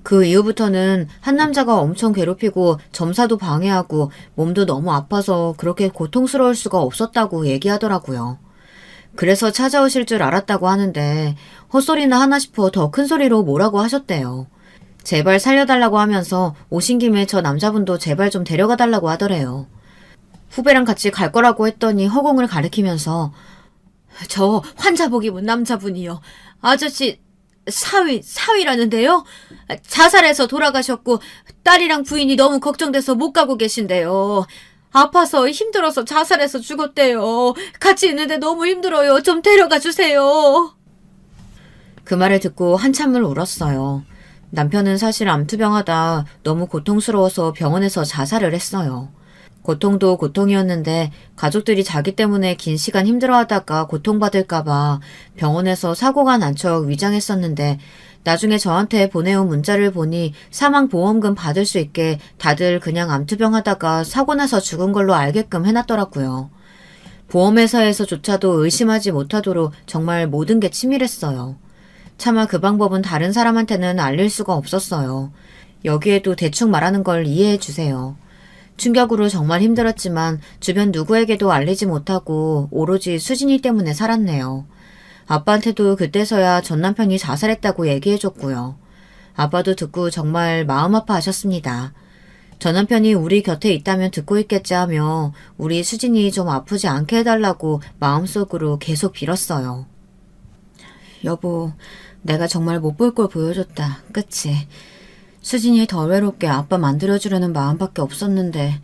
그 이후부터는 한 남자가 엄청 괴롭히고 점사도 방해하고 몸도 너무 아파서 그렇게 고통스러울 수가 없었다고 얘기하더라고요. 그래서 찾아오실 줄 알았다고 하는데 헛소리나 하나 싶어 더 큰 소리로 뭐라고 하셨대요. 제발 살려달라고 하면서 오신 김에 저 남자분도 제발 좀 데려가 달라고 하더래요. 후배랑 같이 갈 거라고 했더니 허공을 가리키면서 저 환자복 입은 남자분이요. 아저씨 사위라는데요? 자살해서 돌아가셨고 딸이랑 부인이 너무 걱정돼서 못 가고 계신데요. 아파서 힘들어서 자살해서 죽었대요. 같이 있는데 너무 힘들어요. 좀 데려가 주세요. 그 말을 듣고 한참을 울었어요. 남편은 사실 암투병하다 너무 고통스러워서 병원에서 자살을 했어요. 고통도 고통이었는데 가족들이 자기 때문에 긴 시간 힘들어하다가 고통받을까봐 병원에서 사고가 난 척 위장했었는데 나중에 저한테 보내온 문자를 보니 사망보험금 받을 수 있게 다들 그냥 암투병하다가 사고 나서 죽은 걸로 알게끔 해놨더라고요. 보험회사에서조차도 의심하지 못하도록 정말 모든 게 치밀했어요. 차마 그 방법은 다른 사람한테는 알릴 수가 없었어요. 여기에도 대충 말하는 걸 이해해 주세요. 충격으로 정말 힘들었지만 주변 누구에게도 알리지 못하고 오로지 수진이 때문에 살았네요. 아빠한테도 그때서야 전 남편이 자살했다고 얘기해줬고요. 아빠도 듣고 정말 마음 아파하셨습니다. 전 남편이 우리 곁에 있다면 듣고 있겠지 하며 우리 수진이 좀 아프지 않게 해달라고 마음속으로 계속 빌었어요. 여보, 내가 정말 못 볼 걸 보여줬다. 그치? 수진이 덜 외롭게 아빠 만들어주려는 마음밖에 없었는데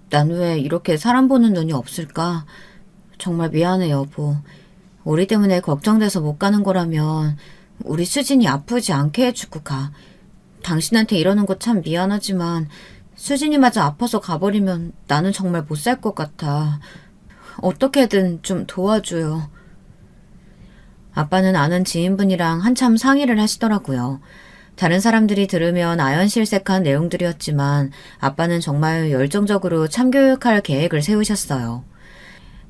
난 왜 이렇게 사람 보는 눈이 없을까? 정말 미안해 여보. 우리 때문에 걱정돼서 못 가는 거라면 우리 수진이 아프지 않게 해주고 가. 당신한테 이러는 거 참 미안하지만 수진이마저 아파서 가버리면 나는 정말 못 살 것 같아. 어떻게든 좀 도와줘요. 아빠는 아는 지인분이랑 한참 상의를 하시더라고요. 다른 사람들이 들으면 아연실색한 내용들이었지만 아빠는 정말 열정적으로 참교육할 계획을 세우셨어요.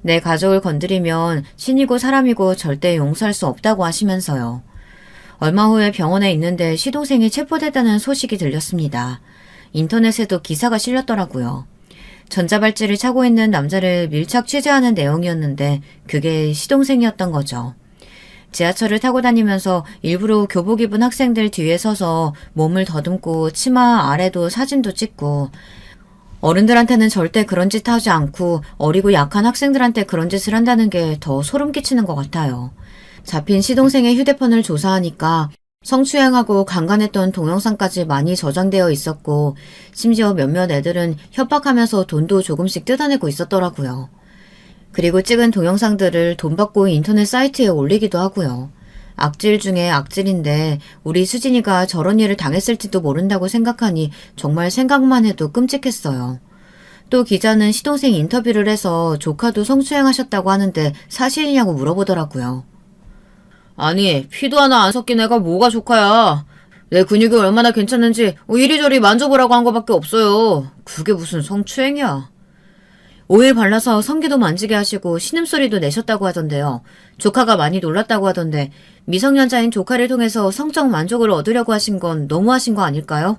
내 가족을 건드리면 신이고 사람이고 절대 용서할 수 없다고 하시면서요. 얼마 후에 병원에 있는데 시동생이 체포됐다는 소식이 들렸습니다. 인터넷에도 기사가 실렸더라고요. 전자발찌를 차고 있는 남자를 밀착 취재하는 내용이었는데 그게 시동생이었던 거죠. 지하철을 타고 다니면서 일부러 교복 입은 학생들 뒤에 서서 몸을 더듬고 치마 아래도 사진도 찍고 어른들한테는 절대 그런 짓 하지 않고 어리고 약한 학생들한테 그런 짓을 한다는 게 더 소름 끼치는 것 같아요. 잡힌 시동생의 휴대폰을 조사하니까 성추행하고 강간했던 동영상까지 많이 저장되어 있었고 심지어 몇몇 애들은 협박하면서 돈도 조금씩 뜯어내고 있었더라고요. 그리고 찍은 동영상들을 돈 받고 인터넷 사이트에 올리기도 하고요. 악질 중에 악질인데 우리 수진이가 저런 일을 당했을지도 모른다고 생각하니 정말 생각만 해도 끔찍했어요. 또 기자는 시동생 인터뷰를 해서 조카도 성추행하셨다고 하는데 사실이냐고 물어보더라고요. 아니, 피도 하나 안 섞인 애가 뭐가 조카야. 내 근육이 얼마나 괜찮은지 이리저리 만져보라고 한 거밖에 없어요. 그게 무슨 성추행이야. 오일 발라서 성기도 만지게 하시고 신음소리도 내셨다고 하던데요. 조카가 많이 놀랐다고 하던데 미성년자인 조카를 통해서 성적 만족을 얻으려고 하신 건 너무하신 거 아닐까요?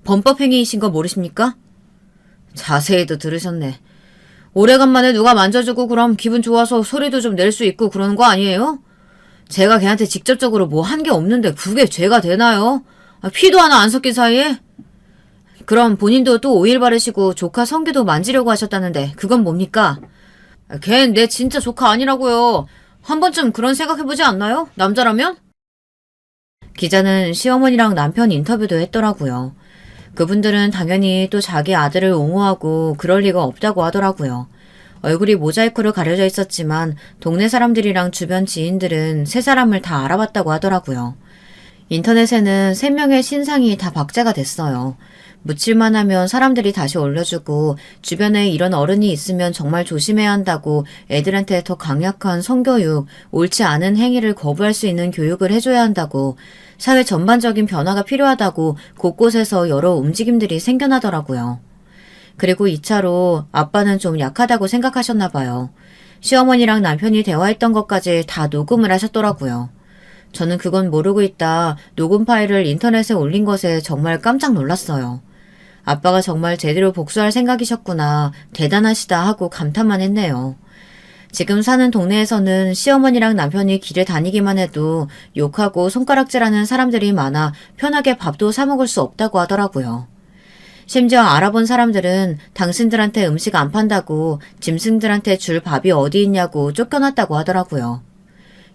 범법행위이신 거 모르십니까? 자세히도 들으셨네. 오래간만에 누가 만져주고 그럼 기분 좋아서 소리도 좀 낼 수 있고 그러는 거 아니에요? 제가 걔한테 직접적으로 뭐 한 게 없는데 그게 죄가 되나요? 피도 하나 안 섞인 사이에? 그럼 본인도 또 오일 바르시고 조카 성기도 만지려고 하셨다는데 그건 뭡니까? 걘 내 진짜 조카 아니라고요. 한 번쯤 그런 생각해보지 않나요? 남자라면? 기자는 시어머니랑 남편 인터뷰도 했더라고요. 그분들은 당연히 또 자기 아들을 옹호하고 그럴 리가 없다고 하더라고요. 얼굴이 모자이크로 가려져 있었지만 동네 사람들이랑 주변 지인들은 세 사람을 다 알아봤다고 하더라고요. 인터넷에는 3명의 신상이 다 박제가 됐어요. 묻힐만 하면 사람들이 다시 올려주고 주변에 이런 어른이 있으면 정말 조심해야 한다고 애들한테 더 강력한 성교육, 옳지 않은 행위를 거부할 수 있는 교육을 해줘야 한다고 사회 전반적인 변화가 필요하다고 곳곳에서 여러 움직임들이 생겨나더라고요. 그리고 2차로 아빠는 좀 약하다고 생각하셨나 봐요. 시어머니랑 남편이 대화했던 것까지 다 녹음을 하셨더라고요. 저는 그건 모르고 있다 녹음 파일을 인터넷에 올린 것에 정말 깜짝 놀랐어요. 아빠가 정말 제대로 복수할 생각이셨구나, 대단하시다 하고 감탄만 했네요. 지금 사는 동네에서는 시어머니랑 남편이 길에 다니기만 해도 욕하고 손가락질하는 사람들이 많아 편하게 밥도 사 먹을 수 없다고 하더라고요. 심지어 알아본 사람들은 당신들한테 음식 안 판다고 짐승들한테 줄 밥이 어디 있냐고 쫓겨났다고 하더라고요.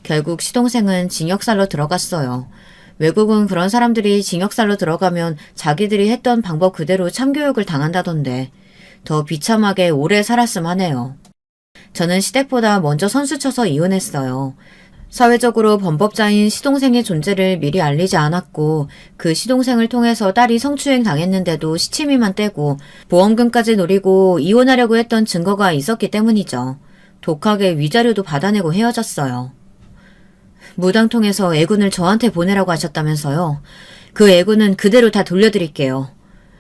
결국 시동생은 징역살로 들어갔어요. 외국은 그런 사람들이 징역살로 들어가면 자기들이 했던 방법 그대로 참교육을 당한다던데 더 비참하게 오래 살았음 하네요. 저는 시댁보다 먼저 선수 쳐서 이혼했어요. 사회적으로 범법자인 시동생의 존재를 미리 알리지 않았고 그 시동생을 통해서 딸이 성추행 당했는데도 시치미만 떼고 보험금까지 노리고 이혼하려고 했던 증거가 있었기 때문이죠. 독하게 위자료도 받아내고 헤어졌어요. 무당통에서 애군을 저한테 보내라고 하셨다면서요. 그 애군은 그대로 다 돌려드릴게요.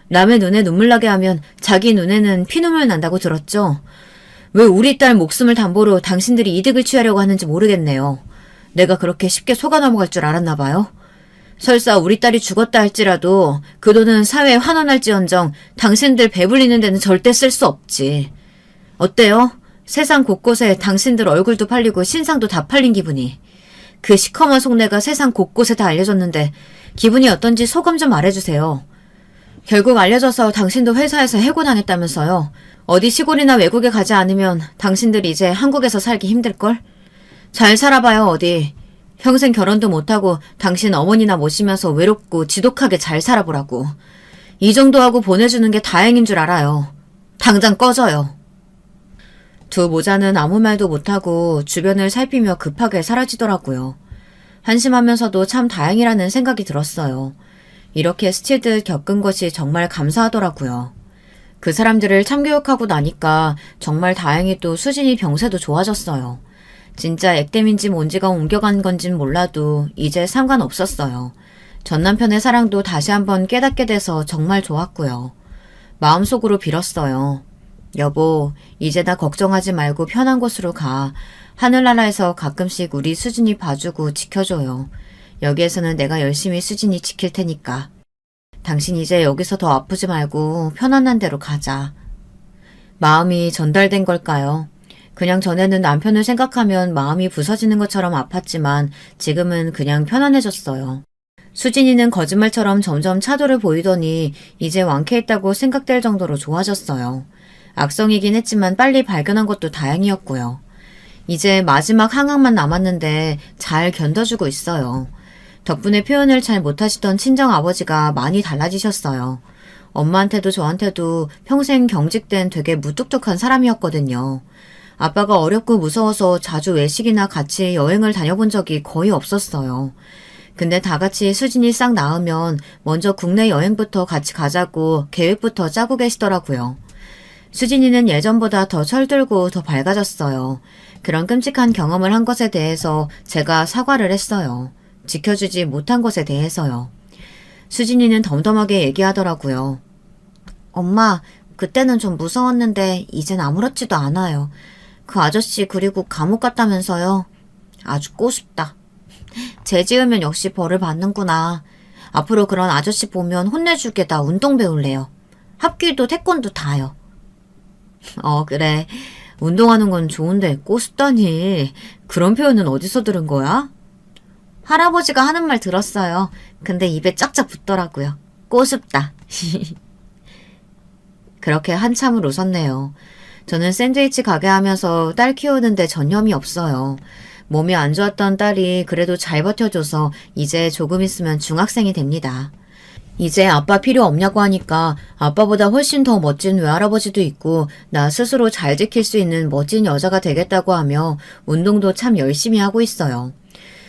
남의 눈에 눈물 나게 하면 자기 눈에는 피눈물 난다고 들었죠. 왜 우리 딸 목숨을 담보로 당신들이 이득을 취하려고 하는지 모르겠네요. 내가 그렇게 쉽게 속아 넘어갈 줄 알았나 봐요. 설사 우리 딸이 죽었다 할지라도 그 돈은 사회에 환원할지언정 당신들 배불리는 데는 절대 쓸 수 없지. 어때요? 세상 곳곳에 당신들 얼굴도 팔리고 신상도 다 팔린 기분이. 그 시커먼 속내가 세상 곳곳에 다 알려졌는데 기분이 어떤지 소감 좀 말해주세요. 결국 알려져서 당신도 회사에서 해고당했다면서요. 어디 시골이나 외국에 가지 않으면 당신들 이제 한국에서 살기 힘들걸? 잘 살아봐요 어디. 평생 결혼도 못하고 당신 어머니나 모시면서 외롭고 지독하게 잘 살아보라고. 이 정도 하고 보내주는 게 다행인 줄 알아요. 당장 꺼져요. 두 모자는 아무 말도 못하고 주변을 살피며 급하게 사라지더라고요. 한심하면서도 참 다행이라는 생각이 들었어요. 이렇게 스치듯 겪은 것이 정말 감사하더라고요. 그 사람들을 참교육하고 나니까 정말 다행히 또 수진이 병세도 좋아졌어요. 진짜 액땜인지 뭔지가 옮겨간 건진 몰라도 이제 상관없었어요. 전 남편의 사랑도 다시 한번 깨닫게 돼서 정말 좋았고요. 마음속으로 빌었어요. 여보, 이제 나 걱정하지 말고 편한 곳으로 가. 하늘나라에서 가끔씩 우리 수진이 봐주고 지켜줘요. 여기에서는 내가 열심히 수진이 지킬 테니까. 당신 이제 여기서 더 아프지 말고 편안한 데로 가자. 마음이 전달된 걸까요? 그냥 전에는 남편을 생각하면 마음이 부서지는 것처럼 아팠지만 지금은 그냥 편안해졌어요. 수진이는 거짓말처럼 점점 차도를 보이더니 이제 완쾌했다고 생각될 정도로 좋아졌어요. 악성이긴 했지만 빨리 발견한 것도 다행이었고요. 이제 마지막 항암만 남았는데 잘 견뎌주고 있어요. 덕분에 표현을 잘 못하시던 친정아버지가 많이 달라지셨어요. 엄마한테도 저한테도 평생 경직된 되게 무뚝뚝한 사람이었거든요. 아빠가 어렵고 무서워서 자주 외식이나 같이 여행을 다녀본 적이 거의 없었어요. 근데 다 같이 수진이 싹 나으면 먼저 국내 여행부터 같이 가자고 계획부터 짜고 계시더라고요. 수진이는 예전보다 더 철들고 더 밝아졌어요. 그런 끔찍한 경험을 한 것에 대해서 제가 사과를 했어요. 지켜주지 못한 것에 대해서요. 수진이는 덤덤하게 얘기하더라고요. 엄마, 그때는 좀 무서웠는데 이젠 아무렇지도 않아요. 그 아저씨 그리고 감옥 갔다면서요. 아주 꼬숩다. 죄 지으면 역시 벌을 받는구나. 앞으로 그런 아저씨 보면 혼내줄게. 나 운동 배울래요. 합기도 태권도 다요. 그래. 운동하는 건 좋은데 꼬숩다니. 그런 표현은 어디서 들은 거야? 할아버지가 하는 말 들었어요. 근데 입에 짝짝 붙더라고요. 꼬숩다. 그렇게 한참을 웃었네요. 저는 샌드위치 가게 하면서 딸 키우는데 전념이 없어요. 몸이 안 좋았던 딸이 그래도 잘 버텨줘서 이제 조금 있으면 중학생이 됩니다. 이제 아빠 필요 없냐고 하니까 아빠보다 훨씬 더 멋진 외할아버지도 있고 나 스스로 잘 지킬 수 있는 멋진 여자가 되겠다고 하며 운동도 참 열심히 하고 있어요.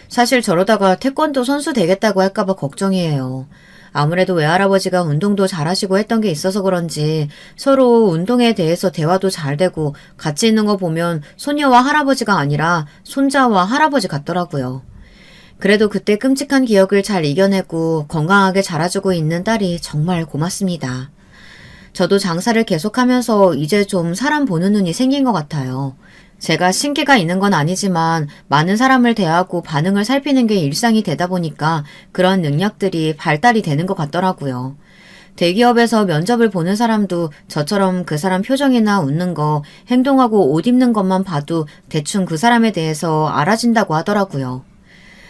사실 저러다가 태권도 선수 되겠다고 할까봐 걱정이에요. 아무래도 외할아버지가 운동도 잘하시고 했던 게 있어서 그런지 서로 운동에 대해서 대화도 잘 되고 같이 있는 거 보면 손녀와 할아버지가 아니라 손자와 할아버지 같더라고요. 그래도 그때 끔찍한 기억을 잘 이겨내고 건강하게 자라주고 있는 딸이 정말 고맙습니다. 저도 장사를 계속하면서 이제 좀 사람 보는 눈이 생긴 것 같아요. 제가 신기가 있는 건 아니지만 많은 사람을 대하고 반응을 살피는 게 일상이 되다 보니까 그런 능력들이 발달이 되는 것 같더라고요. 대기업에서 면접을 보는 사람도 저처럼 그 사람 표정이나 웃는 거, 행동하고 옷 입는 것만 봐도 대충 그 사람에 대해서 알아진다고 하더라고요.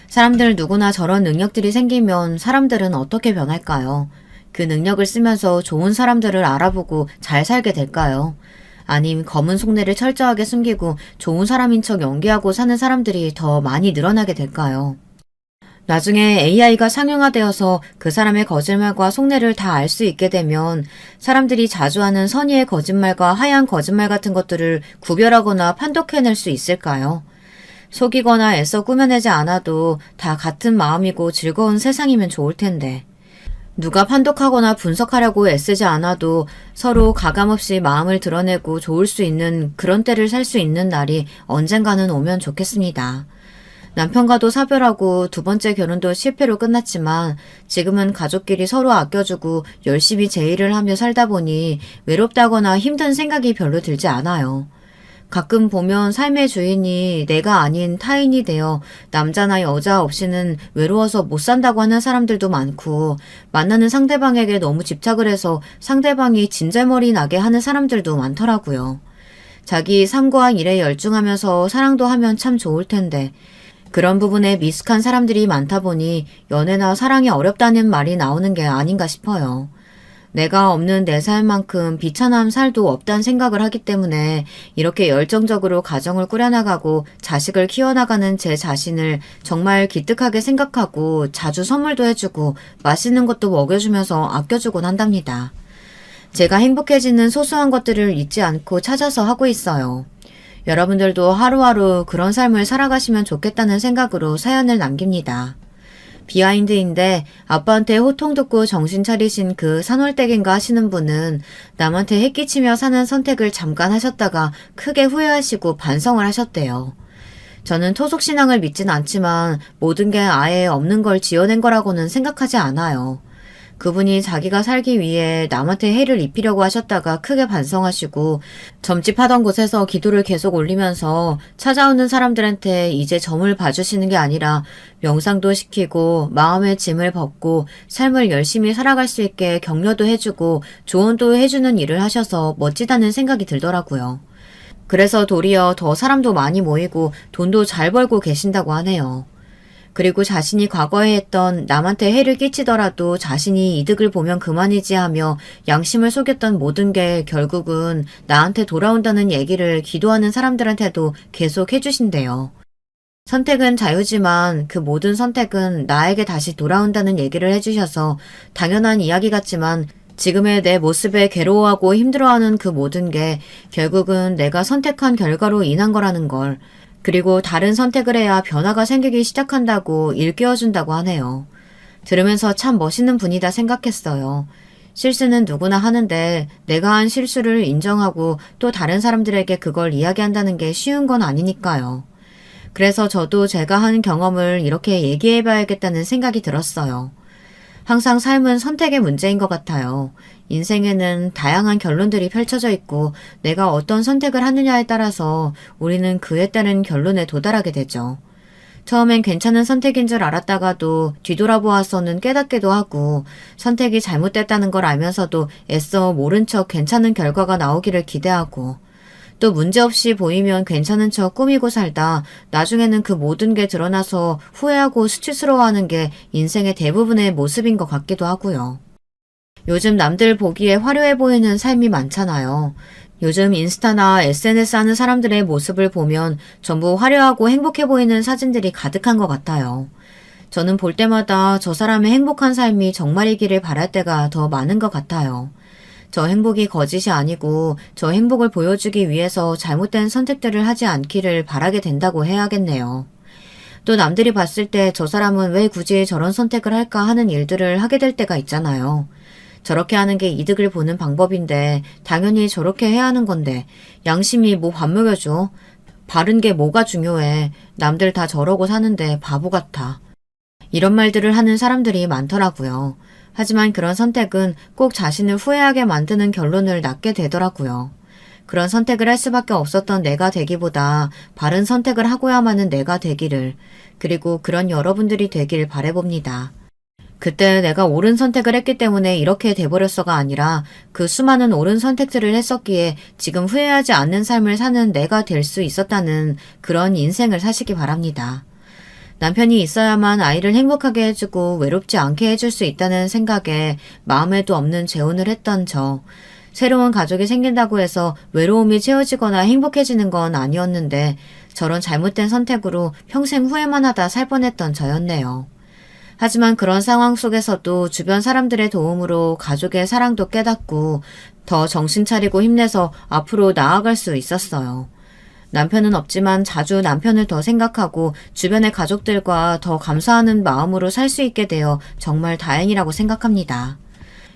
사람들 누구나 저런 능력들이 생기면 사람들은 어떻게 변할까요? 그 능력을 쓰면서 좋은 사람들을 알아보고 잘 살게 될까요? 아님 검은 속내를 철저하게 숨기고 좋은 사람인 척 연기하고 사는 사람들이 더 많이 늘어나게 될까요? 나중에 AI가 상용화되어서 그 사람의 거짓말과 속내를 다 알 수 있게 되면 사람들이 자주 하는 선의의 거짓말과 하얀 거짓말 같은 것들을 구별하거나 판독해낼 수 있을까요? 속이거나 애써 꾸며내지 않아도 다 같은 마음이고 즐거운 세상이면 좋을 텐데. 누가 판독하거나 분석하려고 애쓰지 않아도 서로 가감없이 마음을 드러내고 좋을 수 있는 그런 때를 살 수 있는 날이 언젠가는 오면 좋겠습니다. 남편과도 사별하고 두 번째 결혼도 실패로 끝났지만 지금은 가족끼리 서로 아껴주고 열심히 제 일을 하며 살다 보니 외롭다거나 힘든 생각이 별로 들지 않아요. 가끔 보면 삶의 주인이 내가 아닌 타인이 되어 남자나 여자 없이는 외로워서 못 산다고 하는 사람들도 많고 만나는 상대방에게 너무 집착을 해서 상대방이 진절머리 나게 하는 사람들도 많더라고요. 자기 삶과 일에 열중하면서 사랑도 하면 참 좋을 텐데 그런 부분에 미숙한 사람들이 많다 보니 연애나 사랑이 어렵다는 말이 나오는 게 아닌가 싶어요. 내가 없는 내 삶만큼 비천한 살도 없다는 생각을 하기 때문에 이렇게 열정적으로 가정을 꾸려나가고 자식을 키워나가는 제 자신을 정말 기특하게 생각하고 자주 선물도 해주고 맛있는 것도 먹여주면서 아껴주곤 한답니다. 제가 행복해지는 소소한 것들을 잊지 않고 찾아서 하고 있어요. 여러분들도 하루하루 그런 삶을 살아가시면 좋겠다는 생각으로 사연을 남깁니다. 비하인드인데 아빠한테 호통 듣고 정신 차리신 그 산월댁인가 하시는 분은 남한테 해끼치며 사는 선택을 잠깐 하셨다가 크게 후회하시고 반성을 하셨대요. 저는 토속신앙을 믿진 않지만 모든 게 아예 없는 걸 지어낸 거라고는 생각하지 않아요. 그분이 자기가 살기 위해 남한테 해를 입히려고 하셨다가 크게 반성하시고 점집하던 곳에서 기도를 계속 올리면서 찾아오는 사람들한테 이제 점을 봐주시는 게 아니라 명상도 시키고 마음의 짐을 벗고 삶을 열심히 살아갈 수 있게 격려도 해주고 조언도 해주는 일을 하셔서 멋지다는 생각이 들더라고요. 그래서 도리어 더 사람도 많이 모이고 돈도 잘 벌고 계신다고 하네요. 그리고 자신이 과거에 했던 남한테 해를 끼치더라도 자신이 이득을 보면 그만이지 하며 양심을 속였던 모든 게 결국은 나한테 돌아온다는 얘기를 기도하는 사람들한테도 계속 해주신대요. 선택은 자유지만 그 모든 선택은 나에게 다시 돌아온다는 얘기를 해주셔서 당연한 이야기 같지만 지금의 내 모습에 괴로워하고 힘들어하는 그 모든 게 결국은 내가 선택한 결과로 인한 거라는 걸, 그리고 다른 선택을 해야 변화가 생기기 시작한다고 일깨워준다고 하네요. 들으면서 참 멋있는 분이다 생각했어요. 실수는 누구나 하는데 내가 한 실수를 인정하고 또 다른 사람들에게 그걸 이야기한다는 게 쉬운 건 아니니까요. 그래서 저도 제가 한 경험을 이렇게 얘기해봐야겠다는 생각이 들었어요. 항상 삶은 선택의 문제인 것 같아요. 인생에는 다양한 결론들이 펼쳐져 있고 내가 어떤 선택을 하느냐에 따라서 우리는 그에 따른 결론에 도달하게 되죠. 처음엔 괜찮은 선택인 줄 알았다가도 뒤돌아보아서는 깨닫기도 하고 선택이 잘못됐다는 걸 알면서도 애써 모른 척 괜찮은 결과가 나오기를 기대하고 또 문제없이 보이면 괜찮은 척 꾸미고 살다 나중에는 그 모든 게 드러나서 후회하고 수치스러워하는 게 인생의 대부분의 모습인 것 같기도 하고요. 요즘 남들 보기에 화려해 보이는 삶이 많잖아요. 요즘 인스타나 SNS 하는 사람들의 모습을 보면 전부 화려하고 행복해 보이는 사진들이 가득한 것 같아요. 저는 볼 때마다 저 사람의 행복한 삶이 정말이기를 바랄 때가 더 많은 것 같아요. 저 행복이 거짓이 아니고 저 행복을 보여주기 위해서 잘못된 선택들을 하지 않기를 바라게 된다고 해야겠네요. 또 남들이 봤을 때 저 사람은 왜 굳이 저런 선택을 할까 하는 일들을 하게 될 때가 있잖아요. 저렇게 하는 게 이득을 보는 방법인데 당연히 저렇게 해야 하는 건데 양심이 뭐 밥 먹여줘. 바른 게 뭐가 중요해. 남들 다 저러고 사는데 바보 같아. 이런 말들을 하는 사람들이 많더라고요. 하지만 그런 선택은 꼭 자신을 후회하게 만드는 결론을 낳게 되더라고요. 그런 선택을 할 수밖에 없었던 내가 되기보다 바른 선택을 하고야만은 내가 되기를, 그리고 그런 여러분들이 되길 바라봅니다. 그때 내가 옳은 선택을 했기 때문에 이렇게 돼버렸어가 아니라 그 수많은 옳은 선택들을 했었기에 지금 후회하지 않는 삶을 사는 내가 될 수 있었다는 그런 인생을 사시기 바랍니다. 남편이 있어야만 아이를 행복하게 해주고 외롭지 않게 해줄 수 있다는 생각에 마음에도 없는 재혼을 했던 저. 새로운 가족이 생긴다고 해서 외로움이 채워지거나 행복해지는 건 아니었는데 저런 잘못된 선택으로 평생 후회만 하다 살 뻔했던 저였네요. 하지만 그런 상황 속에서도 주변 사람들의 도움으로 가족의 사랑도 깨닫고 더 정신 차리고 힘내서 앞으로 나아갈 수 있었어요. 남편은 없지만 자주 남편을 더 생각하고 주변의 가족들과 더 감사하는 마음으로 살 수 있게 되어 정말 다행이라고 생각합니다.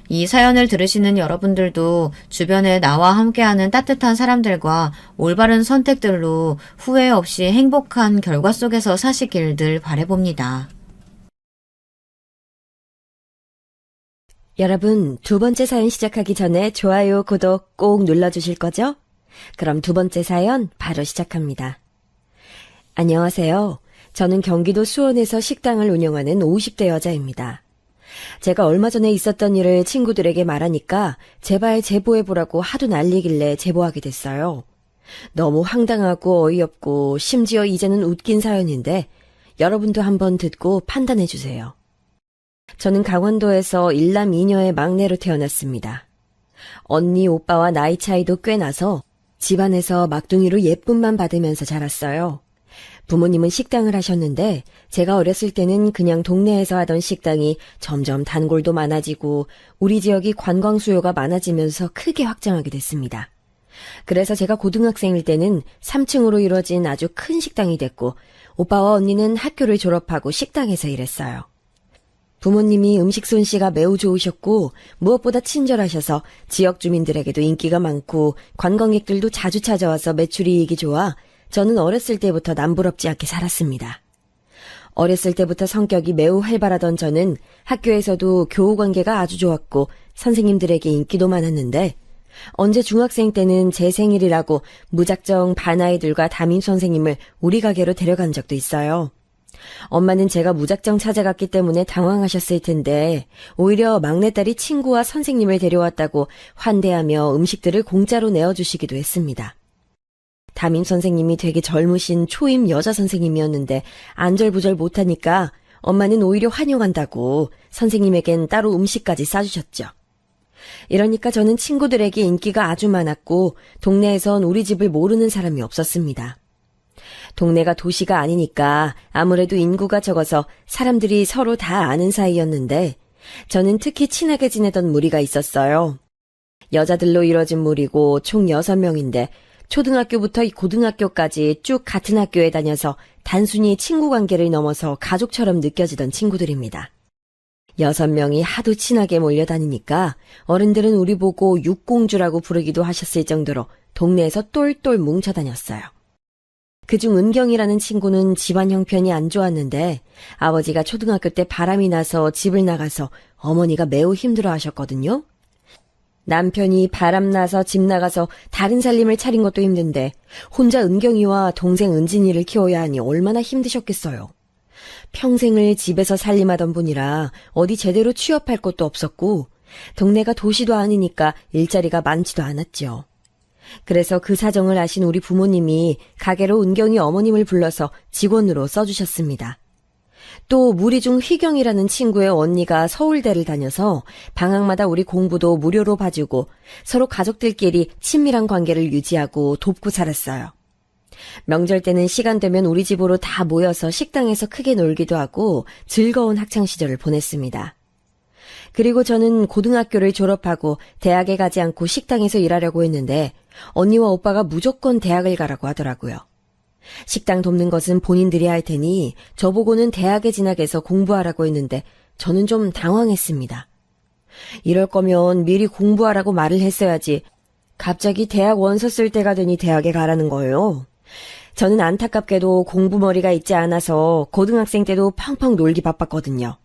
이 사연을 들으시는 여러분들도 주변에 나와 함께하는 따뜻한 사람들과 올바른 선택들로 후회 없이 행복한 결과 속에서 사시길 늘 바라봅니다. 여러분, 두 번째 사연 시작하기 전에 좋아요, 구독 꼭 눌러주실 거죠? 그럼 두 번째 사연 바로 시작합니다. 안녕하세요. 저는 경기도 수원에서 식당을 운영하는 50대 여자입니다. 제가 얼마 전에 있었던 일을 친구들에게 말하니까 제발 제보해보라고 하도 난리길래 제보하게 됐어요. 너무 황당하고 어이없고 심지어 이제는 웃긴 사연인데 여러분도 한번 듣고 판단해주세요. 저는 강원도에서 일남 2녀의 막내로 태어났습니다. 언니, 오빠와 나이 차이도 꽤 나서 집안에서 막둥이로 예쁨만 받으면서 자랐어요. 부모님은 식당을 하셨는데 제가 어렸을 때는 그냥 동네에서 하던 식당이 점점 단골도 많아지고 우리 지역이 관광 수요가 많아지면서 크게 확장하게 됐습니다. 그래서 제가 고등학생일 때는 3층으로 이루어진 아주 큰 식당이 됐고 오빠와 언니는 학교를 졸업하고 식당에서 일했어요. 부모님이 음식 솜씨가 매우 좋으셨고 무엇보다 친절하셔서 지역 주민들에게도 인기가 많고 관광객들도 자주 찾아와서 매출이 이익이 좋아 저는 어렸을 때부터 남부럽지 않게 살았습니다. 어렸을 때부터 성격이 매우 활발하던 저는 학교에서도 교우 관계가 아주 좋았고 선생님들에게 인기도 많았는데 언제 중학생 때는 제 생일이라고 무작정 반 아이들과 담임 선생님을 우리 가게로 데려간 적도 있어요. 엄마는 제가 무작정 찾아갔기 때문에 당황하셨을 텐데 오히려 막내딸이 친구와 선생님을 데려왔다고 환대하며 음식들을 공짜로 내어주시기도 했습니다. 담임 선생님이 되게 젊으신 초임 여자 선생님이었는데 안절부절 못하니까 엄마는 오히려 환영한다고 선생님에겐 따로 음식까지 싸주셨죠. 이러니까 저는 친구들에게 인기가 아주 많았고 동네에선 우리 집을 모르는 사람이 없었습니다. 동네가 도시가 아니니까 아무래도 인구가 적어서 사람들이 서로 다 아는 사이였는데 저는 특히 친하게 지내던 무리가 있었어요. 여자들로 이뤄진 무리고 총 6명인데 초등학교부터 고등학교까지 쭉 같은 학교에 다녀서 단순히 친구 관계를 넘어서 가족처럼 느껴지던 친구들입니다. 6명이 하도 친하게 몰려다니니까 어른들은 우리 보고 육공주라고 부르기도 하셨을 정도로 동네에서 똘똘 뭉쳐다녔어요. 그중 은경이라는 친구는 집안 형편이 안 좋았는데 아버지가 초등학교 때 바람이 나서 집을 나가서 어머니가 매우 힘들어하셨거든요. 남편이 바람 나서 집 나가서 다른 살림을 차린 것도 힘든데 혼자 은경이와 동생 은진이를 키워야 하니 얼마나 힘드셨겠어요. 평생을 집에서 살림하던 분이라 어디 제대로 취업할 곳도 없었고 동네가 도시도 아니니까 일자리가 많지도 않았죠. 그래서 그 사정을 아신 우리 부모님이 가게로 은경이 어머님을 불러서 직원으로 써주셨습니다. 또 무리 중 희경이라는 친구의 언니가 서울대를 다녀서 방학마다 우리 공부도 무료로 봐주고 서로 가족들끼리 친밀한 관계를 유지하고 돕고 살았어요. 명절 때는 시간 되면 우리 집으로 다 모여서 식당에서 크게 놀기도 하고 즐거운 학창시절을 보냈습니다. 그리고 저는 고등학교를 졸업하고 대학에 가지 않고 식당에서 일하려고 했는데 언니와 오빠가 무조건 대학을 가라고 하더라고요. 식당 돕는 것은 본인들이 할 테니 저보고는 대학에 진학해서 공부하라고 했는데 저는 좀 당황했습니다. 이럴 거면 미리 공부하라고 말을 했어야지 갑자기 대학 원서 쓸 때가 되니 대학에 가라는 거예요. 저는 안타깝게도 공부머리가 있지 않아서 고등학생 때도 펑펑 놀기 바빴거든요.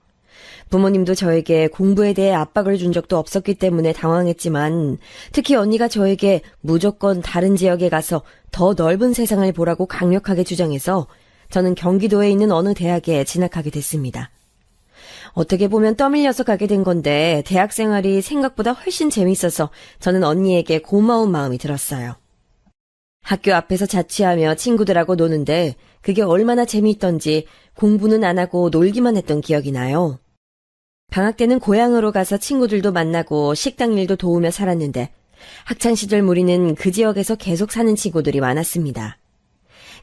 부모님도 저에게 공부에 대해 압박을 준 적도 없었기 때문에 당황했지만 특히 언니가 저에게 무조건 다른 지역에 가서 더 넓은 세상을 보라고 강력하게 주장해서 저는 경기도에 있는 어느 대학에 진학하게 됐습니다. 어떻게 보면 떠밀려서 가게 된 건데 대학 생활이 생각보다 훨씬 재밌어서 저는 언니에게 고마운 마음이 들었어요. 학교 앞에서 자취하며 친구들하고 노는데 그게 얼마나 재미있던지 공부는 안 하고 놀기만 했던 기억이 나요. 방학 때는 고향으로 가서 친구들도 만나고 식당 일도 도우며 살았는데 학창시절 무리는 그 지역에서 계속 사는 친구들이 많았습니다.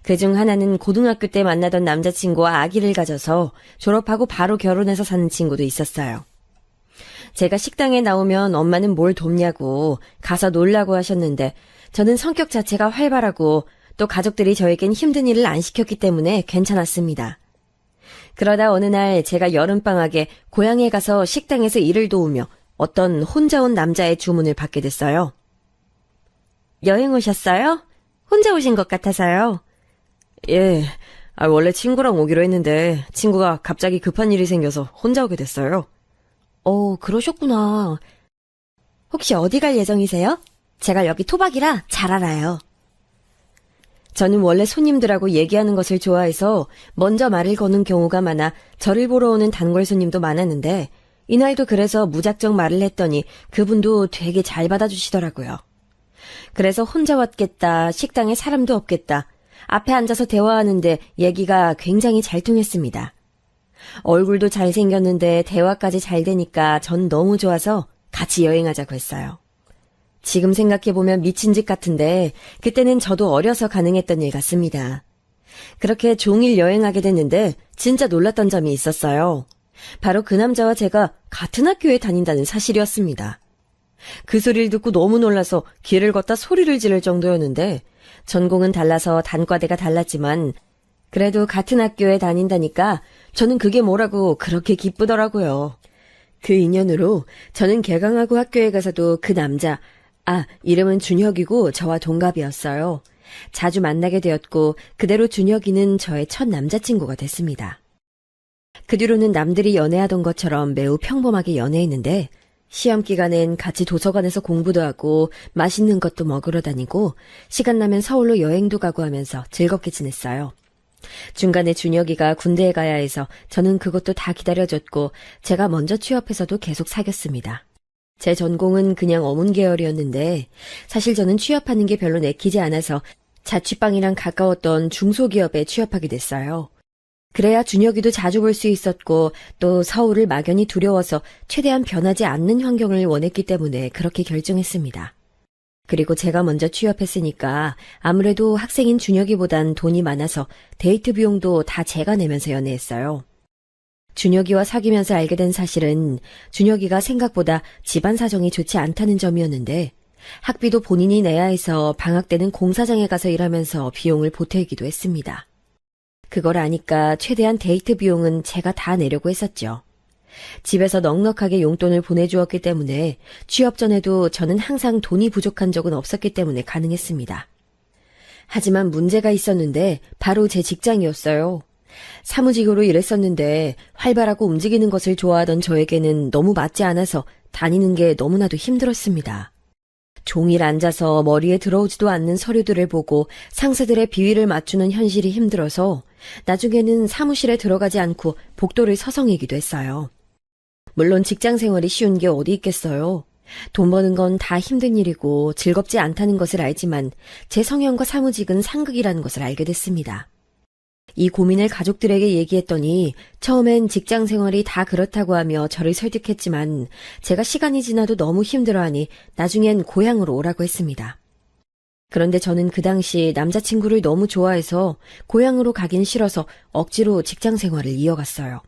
그중 하나는 고등학교 때 만나던 남자친구와 아기를 가져서 졸업하고 바로 결혼해서 사는 친구도 있었어요. 제가 식당에 나오면 엄마는 뭘 돕냐고 가서 놀라고 하셨는데 저는 성격 자체가 활발하고 또 가족들이 저에겐 힘든 일을 안 시켰기 때문에 괜찮았습니다. 그러다 어느 날 제가 여름방학에 고향에 가서 식당에서 일을 도우며 어떤 혼자 온 남자의 주문을 받게 됐어요. 여행 오셨어요? 혼자 오신 것 같아서요. 예, 원래 친구랑 오기로 했는데 친구가 갑자기 급한 일이 생겨서 혼자 오게 됐어요. 그러셨구나. 혹시 어디 갈 예정이세요? 제가 여기 토박이라 잘 알아요. 저는 원래 손님들하고 얘기하는 것을 좋아해서 먼저 말을 거는 경우가 많아 저를 보러 오는 단골 손님도 많았는데 이날도 그래서 무작정 말을 했더니 그분도 되게 잘 받아주시더라고요. 그래서 혼자 왔겠다, 식당에 사람도 없겠다, 앞에 앉아서 대화하는데 얘기가 굉장히 잘 통했습니다. 얼굴도 잘생겼는데 대화까지 잘 되니까 전 너무 좋아서 같이 여행하자고 했어요. 지금 생각해보면 미친 짓 같은데 그때는 저도 어려서 가능했던 일 같습니다. 그렇게 종일 여행하게 됐는데 진짜 놀랐던 점이 있었어요. 바로 그 남자와 제가 같은 학교에 다닌다는 사실이었습니다. 그 소리를 듣고 너무 놀라서 길을 걷다 소리를 지를 정도였는데 전공은 달라서 단과대가 달랐지만 그래도 같은 학교에 다닌다니까 저는 그게 뭐라고 그렇게 기쁘더라고요. 그 인연으로 저는 개강하고 학교에 가서도 그 남자, 이름은 준혁이고 저와 동갑이었어요. 자주 만나게 되었고 그대로 준혁이는 저의 첫 남자친구가 됐습니다. 그 뒤로는 남들이 연애하던 것처럼 매우 평범하게 연애했는데 시험 기간엔 같이 도서관에서 공부도 하고 맛있는 것도 먹으러 다니고 시간 나면 서울로 여행도 가고 하면서 즐겁게 지냈어요. 중간에 준혁이가 군대에 가야 해서 저는 그것도 다 기다려줬고 제가 먼저 취업해서도 계속 사귀었습니다. 제 전공은 그냥 어문 계열이었는데 사실 저는 취업하는 게 별로 내키지 않아서 자취방이랑 가까웠던 중소기업에 취업하게 됐어요. 그래야 준혁이도 자주 볼 수 있었고 또 서울을 막연히 두려워서 최대한 변하지 않는 환경을 원했기 때문에 그렇게 결정했습니다. 그리고 제가 먼저 취업했으니까 아무래도 학생인 준혁이보단 돈이 많아서 데이트 비용도 다 제가 내면서 연애했어요. 준혁이와 사귀면서 알게 된 사실은 준혁이가 생각보다 집안 사정이 좋지 않다는 점이었는데 학비도 본인이 내야 해서 방학 때는 공사장에 가서 일하면서 비용을 보태기도 했습니다. 그걸 아니까 최대한 데이트 비용은 제가 다 내려고 했었죠. 집에서 넉넉하게 용돈을 보내주었기 때문에 취업 전에도 저는 항상 돈이 부족한 적은 없었기 때문에 가능했습니다. 하지만 문제가 있었는데 바로 제 직장이었어요. 사무직으로 일했었는데 활발하고 움직이는 것을 좋아하던 저에게는 너무 맞지 않아서 다니는 게 너무나도 힘들었습니다. 종일 앉아서 머리에 들어오지도 않는 서류들을 보고 상사들의 비위를 맞추는 현실이 힘들어서 나중에는 사무실에 들어가지 않고 복도를 서성이기도 했어요. 물론 직장 생활이 쉬운 게 어디 있겠어요. 돈 버는 건 다 힘든 일이고 즐겁지 않다는 것을 알지만 제 성향과 사무직은 상극이라는 것을 알게 됐습니다. 이 고민을 가족들에게 얘기했더니 처음엔 직장 생활이 다 그렇다고 하며 저를 설득했지만 제가 시간이 지나도 너무 힘들어하니 나중엔 고향으로 오라고 했습니다. 그런데 저는 그 당시 남자친구를 너무 좋아해서 고향으로 가긴 싫어서 억지로 직장 생활을 이어갔어요.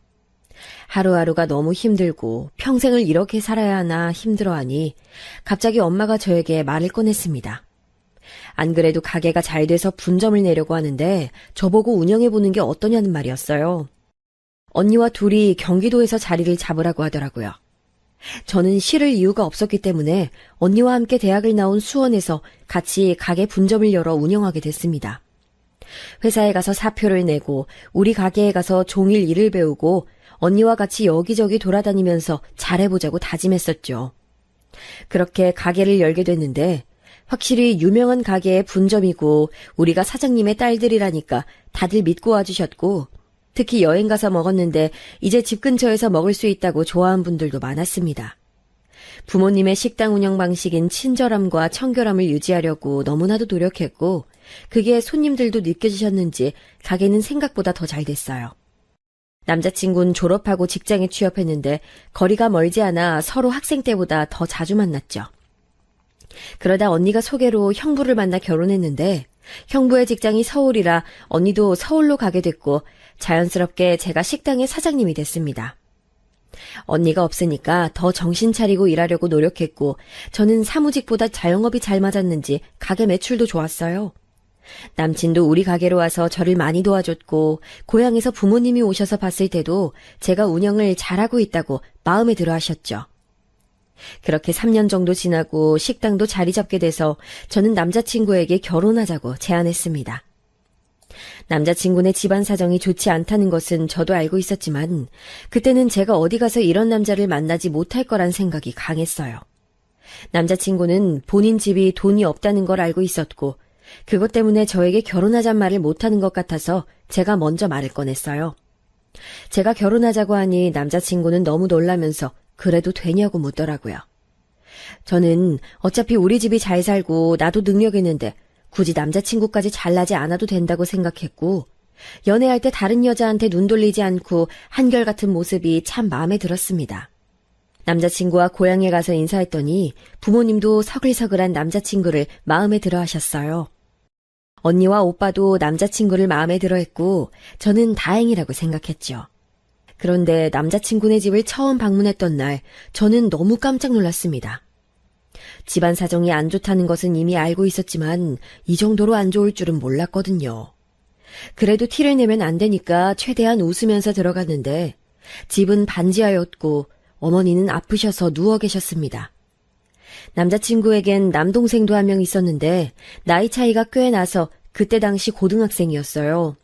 하루하루가 너무 힘들고 평생을 이렇게 살아야 하나 힘들어하니 갑자기 엄마가 저에게 말을 꺼냈습니다. 안 그래도 가게가 잘 돼서 분점을 내려고 하는데 저보고 운영해보는 게 어떠냐는 말이었어요. 언니와 둘이 경기도에서 자리를 잡으라고 하더라고요. 저는 싫을 이유가 없었기 때문에 언니와 함께 대학을 나온 수원에서 같이 가게 분점을 열어 운영하게 됐습니다. 회사에 가서 사표를 내고 우리 가게에 가서 종일 일을 배우고 언니와 같이 여기저기 돌아다니면서 잘해보자고 다짐했었죠. 그렇게 가게를 열게 됐는데 확실히 유명한 가게의 분점이고 우리가 사장님의 딸들이라니까 다들 믿고 와주셨고 특히 여행 가서 먹었는데 이제 집 근처에서 먹을 수 있다고 좋아한 분들도 많았습니다. 부모님의 식당 운영 방식인 친절함과 청결함을 유지하려고 너무나도 노력했고 그게 손님들도 느껴지셨는지 가게는 생각보다 더 잘 됐어요. 남자친구는 졸업하고 직장에 취업했는데 거리가 멀지 않아 서로 학생 때보다 더 자주 만났죠. 그러다 언니가 소개로 형부를 만나 결혼했는데 형부의 직장이 서울이라 언니도 서울로 가게 됐고 자연스럽게 제가 식당의 사장님이 됐습니다. 언니가 없으니까 더 정신 차리고 일하려고 노력했고 저는 사무직보다 자영업이 잘 맞았는지 가게 매출도 좋았어요. 남친도 우리 가게로 와서 저를 많이 도와줬고 고향에서 부모님이 오셔서 봤을 때도 제가 운영을 잘하고 있다고 마음에 들어 하셨죠. 그렇게 3년 정도 지나고 식당도 자리 잡게 돼서 저는 남자친구에게 결혼하자고 제안했습니다. 남자친구네 집안 사정이 좋지 않다는 것은 저도 알고 있었지만 그때는 제가 어디 가서 이런 남자를 만나지 못할 거란 생각이 강했어요. 남자친구는 본인 집이 돈이 없다는 걸 알고 있었고 그것 때문에 저에게 결혼하잔 말을 못하는 것 같아서 제가 먼저 말을 꺼냈어요. 제가 결혼하자고 하니 남자친구는 너무 놀라면서 그래도 되냐고 묻더라고요. 저는 어차피 우리 집이 잘 살고 나도 능력 있는데 굳이 남자친구까지 잘나지 않아도 된다고 생각했고 연애할 때 다른 여자한테 눈 돌리지 않고 한결같은 모습이 참 마음에 들었습니다. 남자친구와 고향에 가서 인사했더니 부모님도 서글서글한 남자친구를 마음에 들어 하셨어요. 언니와 오빠도 남자친구를 마음에 들어 했고 저는 다행이라고 생각했죠. 그런데 남자친구네 집을 처음 방문했던 날 저는 너무 깜짝 놀랐습니다. 집안 사정이 안 좋다는 것은 이미 알고 있었지만 이 정도로 안 좋을 줄은 몰랐거든요. 그래도 티를 내면 안 되니까 최대한 웃으면서 들어갔는데 집은 반지하였고 어머니는 아프셔서 누워 계셨습니다. 남자친구에겐 남동생도 한 명 있었는데 나이 차이가 꽤 나서 그때 당시 고등학생이었어요.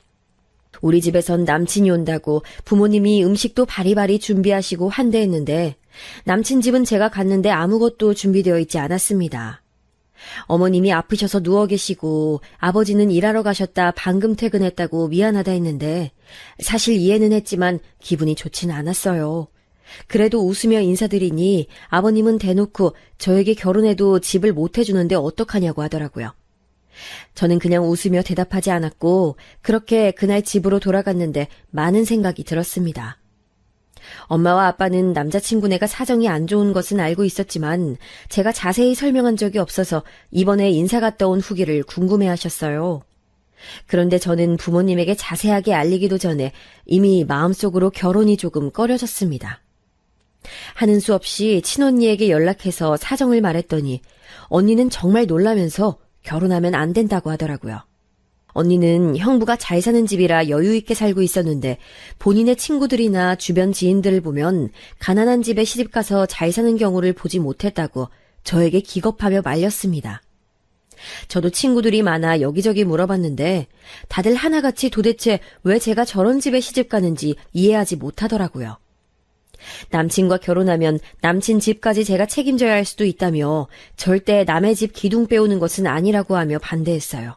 우리 집에선 남친이 온다고 부모님이 음식도 바리바리 준비하시고 환대했는데 남친 집은 제가 갔는데 아무것도 준비되어 있지 않았습니다. 어머님이 아프셔서 누워 계시고 아버지는 일하러 가셨다 방금 퇴근했다고 미안하다 했는데 사실 이해는 했지만 기분이 좋지는 않았어요. 그래도 웃으며 인사드리니 아버님은 대놓고 저에게 결혼해도 집을 못 해주는데 어떡하냐고 하더라고요. 저는 그냥 웃으며 대답하지 않았고 그렇게 그날 집으로 돌아갔는데 많은 생각이 들었습니다. 엄마와 아빠는 남자친구네가 사정이 안 좋은 것은 알고 있었지만 제가 자세히 설명한 적이 없어서 이번에 인사 갔다 온 후기를 궁금해하셨어요. 그런데 저는 부모님에게 자세하게 알리기도 전에 이미 마음속으로 결혼이 조금 꺼려졌습니다. 하는 수 없이 친언니에게 연락해서 사정을 말했더니 언니는 정말 놀라면서 결혼하면 안 된다고 하더라고요. 언니는 형부가 잘 사는 집이라 여유 있게 살고 있었는데 본인의 친구들이나 주변 지인들을 보면 가난한 집에 시집가서 잘 사는 경우를 보지 못했다고 저에게 기겁하며 말렸습니다. 저도 친구들이 많아 여기저기 물어봤는데 다들 하나같이 도대체 왜 제가 저런 집에 시집가는지 이해하지 못하더라고요. 남친과 결혼하면 남친 집까지 제가 책임져야 할 수도 있다며 절대 남의 집 기둥 빼오는 것은 아니라고 하며 반대했어요.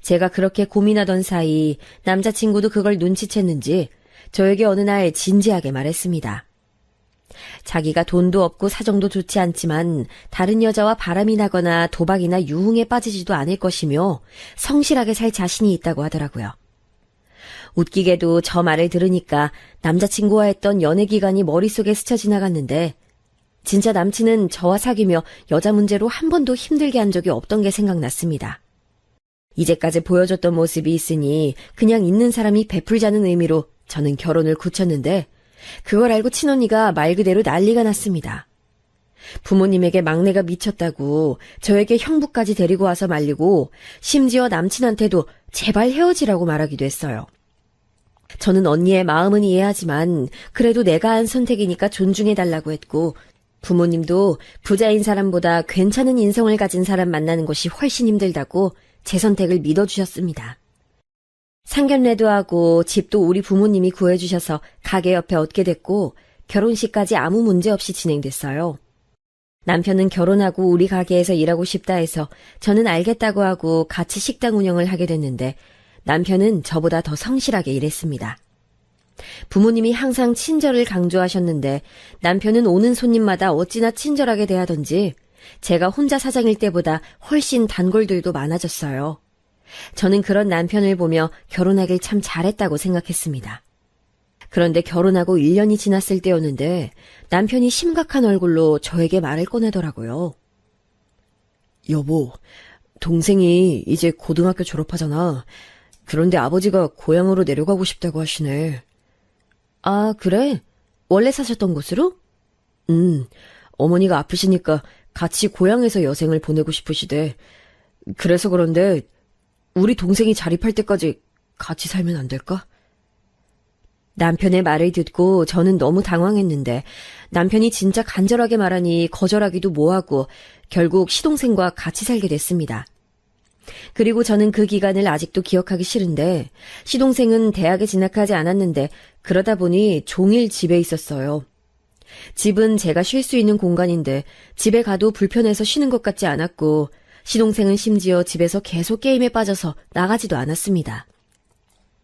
제가 그렇게 고민하던 사이 남자친구도 그걸 눈치챘는지 저에게 어느 날 진지하게 말했습니다. 자기가 돈도 없고 사정도 좋지 않지만 다른 여자와 바람이 나거나 도박이나 유흥에 빠지지도 않을 것이며 성실하게 살 자신이 있다고 하더라고요. 웃기게도 저 말을 들으니까 남자친구와 했던 연애 기간이 머릿속에 스쳐 지나갔는데 진짜 남친은 저와 사귀며 여자 문제로 한 번도 힘들게 한 적이 없던 게 생각났습니다. 이제까지 보여줬던 모습이 있으니 그냥 있는 사람이 베풀자는 의미로 저는 결혼을 굳혔는데 그걸 알고 친언니가 말 그대로 난리가 났습니다. 부모님에게 막내가 미쳤다고 저에게 형부까지 데리고 와서 말리고 심지어 남친한테도 제발 헤어지라고 말하기도 했어요. 저는 언니의 마음은 이해하지만 그래도 내가 한 선택이니까 존중해달라고 했고 부모님도 부자인 사람보다 괜찮은 인성을 가진 사람 만나는 것이 훨씬 힘들다고 제 선택을 믿어주셨습니다. 상견례도 하고 집도 우리 부모님이 구해주셔서 가게 옆에 얻게 됐고 결혼식까지 아무 문제 없이 진행됐어요. 남편은 결혼하고 우리 가게에서 일하고 싶다 해서 저는 알겠다고 하고 같이 식당 운영을 하게 됐는데 남편은 저보다 더 성실하게 일했습니다. 부모님이 항상 친절을 강조하셨는데 남편은 오는 손님마다 어찌나 친절하게 대하던지 제가 혼자 사장일 때보다 훨씬 단골들도 많아졌어요. 저는 그런 남편을 보며 결혼하길 참 잘했다고 생각했습니다. 그런데 결혼하고 1년이 지났을 때였는데 남편이 심각한 얼굴로 저에게 말을 꺼내더라고요. 여보, 동생이 이제 고등학교 졸업하잖아. 그런데 아버지가 고향으로 내려가고 싶다고 하시네. 아, 그래? 원래 사셨던 곳으로? 어머니가 아프시니까 같이 고향에서 여생을 보내고 싶으시대. 그래서 그런데 우리 동생이 자립할 때까지 같이 살면 안 될까? 남편의 말을 듣고 저는 너무 당황했는데 남편이 진짜 간절하게 말하니 거절하기도 뭐하고 결국 시동생과 같이 살게 됐습니다. 그리고 저는 그 기간을 아직도 기억하기 싫은데 시동생은 대학에 진학하지 않았는데 그러다 보니 종일 집에 있었어요. 집은 제가 쉴 수 있는 공간인데 집에 가도 불편해서 쉬는 것 같지 않았고 시동생은 심지어 집에서 계속 게임에 빠져서 나가지도 않았습니다.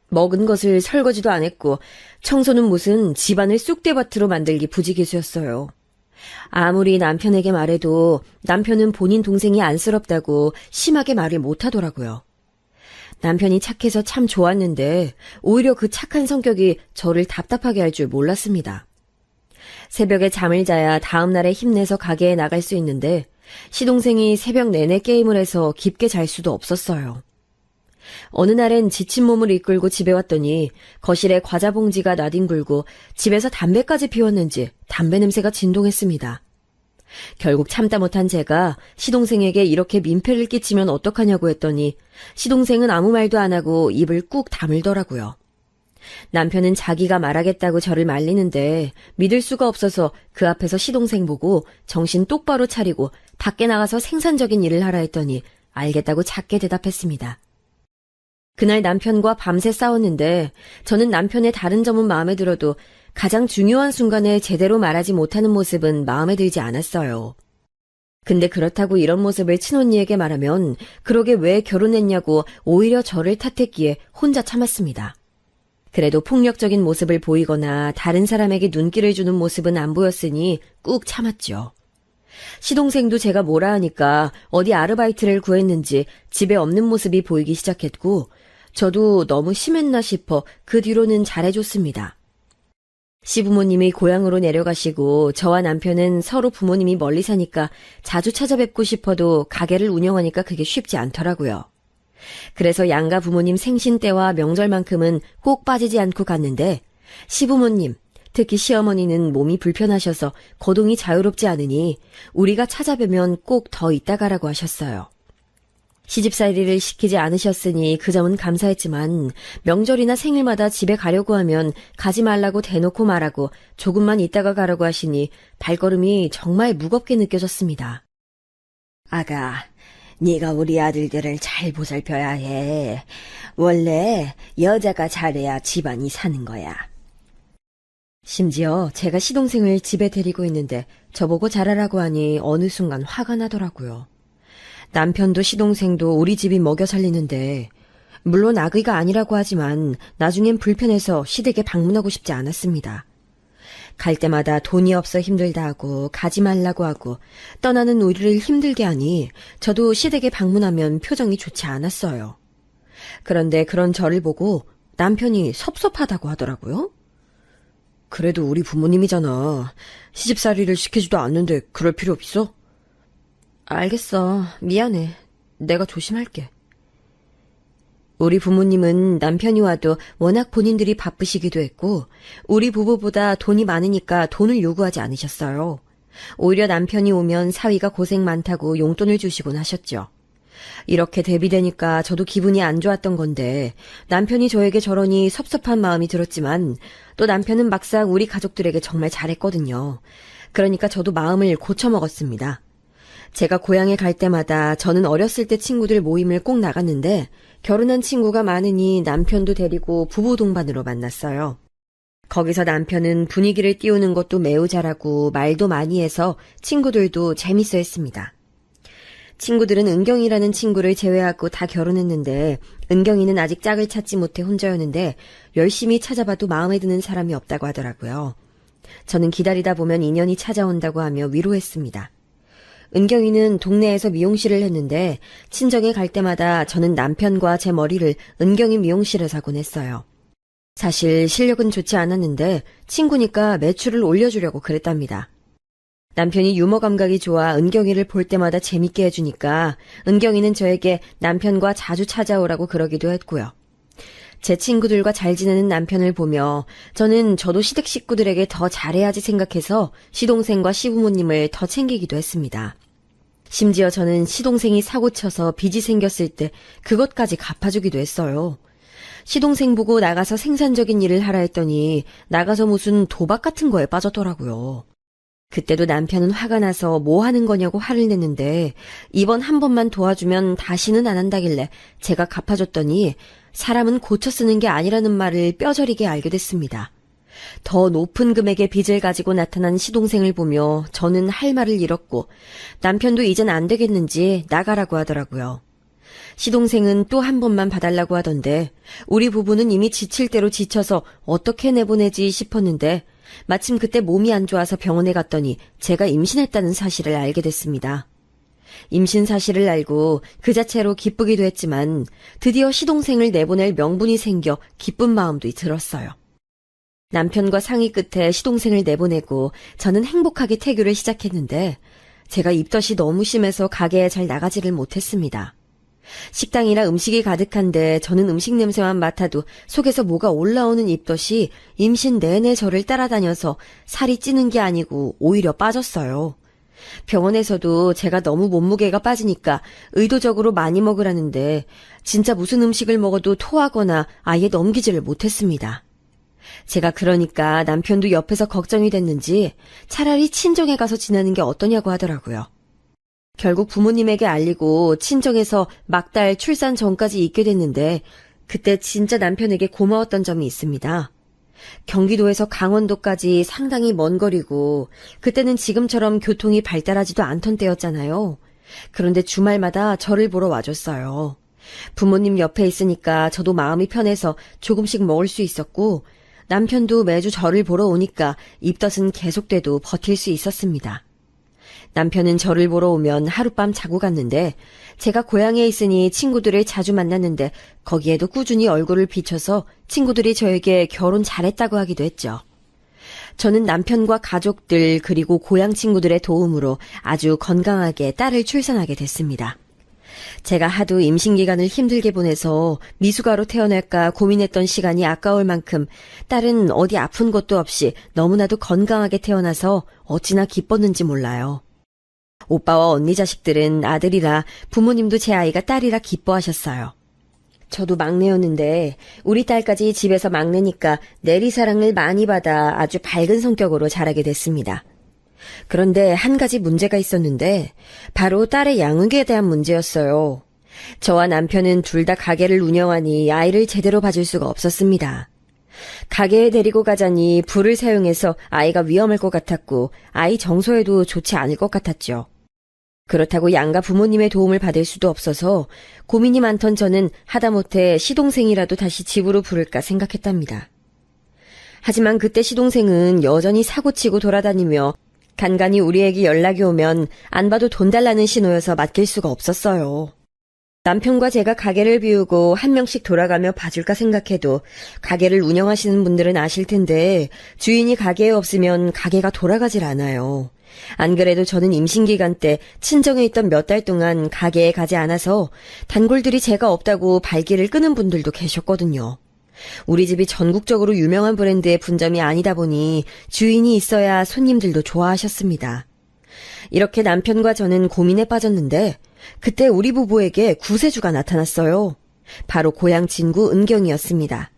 먹은 것을 설거지도 안 했고 청소는 무슨 집안을 쑥대밭으로 만들기 부지기수였어요. 아무리 남편에게 말해도 남편은 본인 동생이 안쓰럽다고 심하게 말을 못하더라고요. 남편이 착해서 참 좋았는데 오히려 그 착한 성격이 저를 답답하게 할 줄 몰랐습니다. 새벽에 잠을 자야 다음 날에 힘내서 가게에 나갈 수 있는데 시동생이 새벽 내내 게임을 해서 깊게 잘 수도 없었어요. 어느 날엔 지친 몸을 이끌고 집에 왔더니 거실에 과자 봉지가 나뒹굴고 집에서 담배까지 피웠는지 담배 냄새가 진동했습니다. 결국 참다 못한 제가 시동생에게 이렇게 민폐를 끼치면 어떡하냐고 했더니 시동생은 아무 말도 안 하고 입을 꾹 다물더라고요. 남편은 자기가 말하겠다고 저를 말리는데 믿을 수가 없어서 그 앞에서 시동생 보고 정신 똑바로 차리고 밖에 나가서 생산적인 일을 하라 했더니 알겠다고 작게 대답했습니다. 그날 남편과 밤새 싸웠는데 저는 남편의 다른 점은 마음에 들어도 가장 중요한 순간에 제대로 말하지 못하는 모습은 마음에 들지 않았어요. 근데 그렇다고 이런 모습을 친언니에게 말하면 그러게 왜 결혼했냐고 오히려 저를 탓했기에 혼자 참았습니다. 그래도 폭력적인 모습을 보이거나 다른 사람에게 눈길을 주는 모습은 안 보였으니 꾹 참았죠. 시동생도 제가 뭐라 하니까 어디 아르바이트를 구했는지 집에 없는 모습이 보이기 시작했고 저도 너무 심했나 싶어 그 뒤로는 잘해줬습니다. 시부모님이 고향으로 내려가시고 저와 남편은 서로 부모님이 멀리 사니까 자주 찾아뵙고 싶어도 가게를 운영하니까 그게 쉽지 않더라고요. 그래서 양가 부모님 생신 때와 명절만큼은 꼭 빠지지 않고 갔는데 시부모님, 특히 시어머니는 몸이 불편하셔서 거동이 자유롭지 않으니 우리가 찾아뵈면 꼭 더 있다 가라고 하셨어요. 시집살이를 시키지 않으셨으니 그 점은 감사했지만 명절이나 생일마다 집에 가려고 하면 가지 말라고 대놓고 말하고 조금만 있다가 가라고 하시니 발걸음이 정말 무겁게 느껴졌습니다. 아가, 네가 우리 아들들을 잘 보살펴야 해. 원래 여자가 잘해야 집안이 사는 거야. 심지어 제가 시동생을 집에 데리고 있는데 저보고 잘하라고 하니 어느 순간 화가 나더라고요. 남편도 시동생도 우리 집이 먹여 살리는데 물론 악의가 아니라고 하지만 나중엔 불편해서 시댁에 방문하고 싶지 않았습니다. 갈 때마다 돈이 없어 힘들다 하고 가지 말라고 하고 떠나는 우리를 힘들게 하니 저도 시댁에 방문하면 표정이 좋지 않았어요. 그런데 그런 저를 보고 남편이 섭섭하다고 하더라고요. 그래도 우리 부모님이잖아. 시집살이를 시키지도 않는데 그럴 필요 없어? 알겠어. 미안해. 내가 조심할게. 우리 부모님은 남편이 와도 워낙 본인들이 바쁘시기도 했고 우리 부부보다 돈이 많으니까 돈을 요구하지 않으셨어요. 오히려 남편이 오면 사위가 고생 많다고 용돈을 주시곤 하셨죠. 이렇게 대비되니까 저도 기분이 안 좋았던 건데 남편이 저에게 저러니 섭섭한 마음이 들었지만 또 남편은 막상 우리 가족들에게 정말 잘했거든요. 그러니까 저도 마음을 고쳐먹었습니다. 제가 고향에 갈 때마다 저는 어렸을 때 친구들 모임을 꼭 나갔는데 결혼한 친구가 많으니 남편도 데리고 부부 동반으로 만났어요. 거기서 남편은 분위기를 띄우는 것도 매우 잘하고 말도 많이 해서 친구들도 재밌어 했습니다. 친구들은 은경이라는 친구를 제외하고 다 결혼했는데 은경이는 아직 짝을 찾지 못해 혼자였는데 열심히 찾아봐도 마음에 드는 사람이 없다고 하더라고요. 저는 기다리다 보면 인연이 찾아온다고 하며 위로했습니다. 은경이는 동네에서 미용실을 했는데 친정에 갈 때마다 저는 남편과 제 머리를 은경이 미용실에 사곤 했어요. 사실 실력은 좋지 않았는데 친구니까 매출을 올려주려고 그랬답니다. 남편이 유머 감각이 좋아 은경이를 볼 때마다 재밌게 해주니까 은경이는 저에게 남편과 자주 찾아오라고 그러기도 했고요. 제 친구들과 잘 지내는 남편을 보며 저도 시댁 식구들에게 더 잘해야지 생각해서 시동생과 시부모님을 더 챙기기도 했습니다. 심지어 저는 시동생이 사고쳐서 빚이 생겼을 때 그것까지 갚아주기도 했어요. 시동생 보고 나가서 생산적인 일을 하라 했더니 나가서 무슨 도박 같은 거에 빠졌더라고요. 그때도 남편은 화가 나서 뭐 하는 거냐고 화를 냈는데 이번 한 번만 도와주면 다시는 안 한다길래 제가 갚아줬더니 사람은 고쳐 쓰는 게 아니라는 말을 뼈저리게 알게 됐습니다. 더 높은 금액의 빚을 가지고 나타난 시동생을 보며 저는 할 말을 잃었고 남편도 이젠 안 되겠는지 나가라고 하더라고요. 시동생은 또 한 번만 봐달라고 하던데 우리 부부는 이미 지칠 대로 지쳐서 어떻게 내보내지 싶었는데 마침 그때 몸이 안 좋아서 병원에 갔더니 제가 임신했다는 사실을 알게 됐습니다. 임신 사실을 알고 그 자체로 기쁘기도 했지만 드디어 시동생을 내보낼 명분이 생겨 기쁜 마음도 들었어요. 남편과 상의 끝에 시동생을 내보내고 저는 행복하게 태교를 시작했는데 제가 입덧이 너무 심해서 가게에 잘 나가지를 못했습니다. 식당이라 음식이 가득한데 저는 음식 냄새만 맡아도 속에서 뭐가 올라오는 입덧이 임신 내내 저를 따라다녀서 살이 찌는 게 아니고 오히려 빠졌어요. 병원에서도 제가 너무 몸무게가 빠지니까 의도적으로 많이 먹으라는데 진짜 무슨 음식을 먹어도 토하거나 아예 넘기지를 못했습니다. 제가 그러니까 남편도 옆에서 걱정이 됐는지 차라리 친정에 가서 지내는 게 어떠냐고 하더라고요. 결국 부모님에게 알리고 친정에서 막달 출산 전까지 있게 됐는데 그때 진짜 남편에게 고마웠던 점이 있습니다. 경기도에서 강원도까지 상당히 먼 거리고 그때는 지금처럼 교통이 발달하지도 않던 때였잖아요. 그런데 주말마다 저를 보러 와줬어요. 부모님 옆에 있으니까 저도 마음이 편해서 조금씩 먹을 수 있었고 남편도 매주 저를 보러 오니까 입덧은 계속돼도 버틸 수 있었습니다. 남편은 저를 보러 오면 하룻밤 자고 갔는데 제가 고향에 있으니 친구들을 자주 만났는데 거기에도 꾸준히 얼굴을 비춰서 친구들이 저에게 결혼 잘했다고 하기도 했죠. 저는 남편과 가족들 그리고 고향 친구들의 도움으로 아주 건강하게 딸을 출산하게 됐습니다. 제가 하도 임신기간을 힘들게 보내서 미숙아로 태어날까 고민했던 시간이 아까울 만큼 딸은 어디 아픈 것도 없이 너무나도 건강하게 태어나서 어찌나 기뻤는지 몰라요. 오빠와 언니 자식들은 아들이라 부모님도 제 아이가 딸이라 기뻐하셨어요. 저도 막내였는데 우리 딸까지 집에서 막내니까 내리사랑을 많이 받아 아주 밝은 성격으로 자라게 됐습니다. 그런데 한 가지 문제가 있었는데 바로 딸의 양육에 대한 문제였어요. 저와 남편은 둘 다 가게를 운영하니 아이를 제대로 봐줄 수가 없었습니다. 가게에 데리고 가자니 불을 사용해서 아이가 위험할 것 같았고 아이 정서에도 좋지 않을 것 같았죠. 그렇다고 양가 부모님의 도움을 받을 수도 없어서 고민이 많던 저는 하다못해 시동생이라도 다시 집으로 부를까 생각했답니다. 하지만 그때 시동생은 여전히 사고치고 돌아다니며 간간히 우리에게 연락이 오면 안 봐도 돈 달라는 신호여서 맡길 수가 없었어요. 남편과 제가 가게를 비우고 한 명씩 돌아가며 봐줄까 생각해도 가게를 운영하시는 분들은 아실 텐데 주인이 가게에 없으면 가게가 돌아가질 않아요. 안 그래도 저는 임신기간 때 친정에 있던 몇 달 동안 가게에 가지 않아서 단골들이 제가 없다고 발길을 끄는 분들도 계셨거든요. 우리 집이 전국적으로 유명한 브랜드의 분점이 아니다 보니 주인이 있어야 손님들도 좋아하셨습니다. 이렇게 남편과 저는 고민에 빠졌는데 그때 우리 부부에게 구세주가 나타났어요. 바로 고향 친구 은경이었습니다.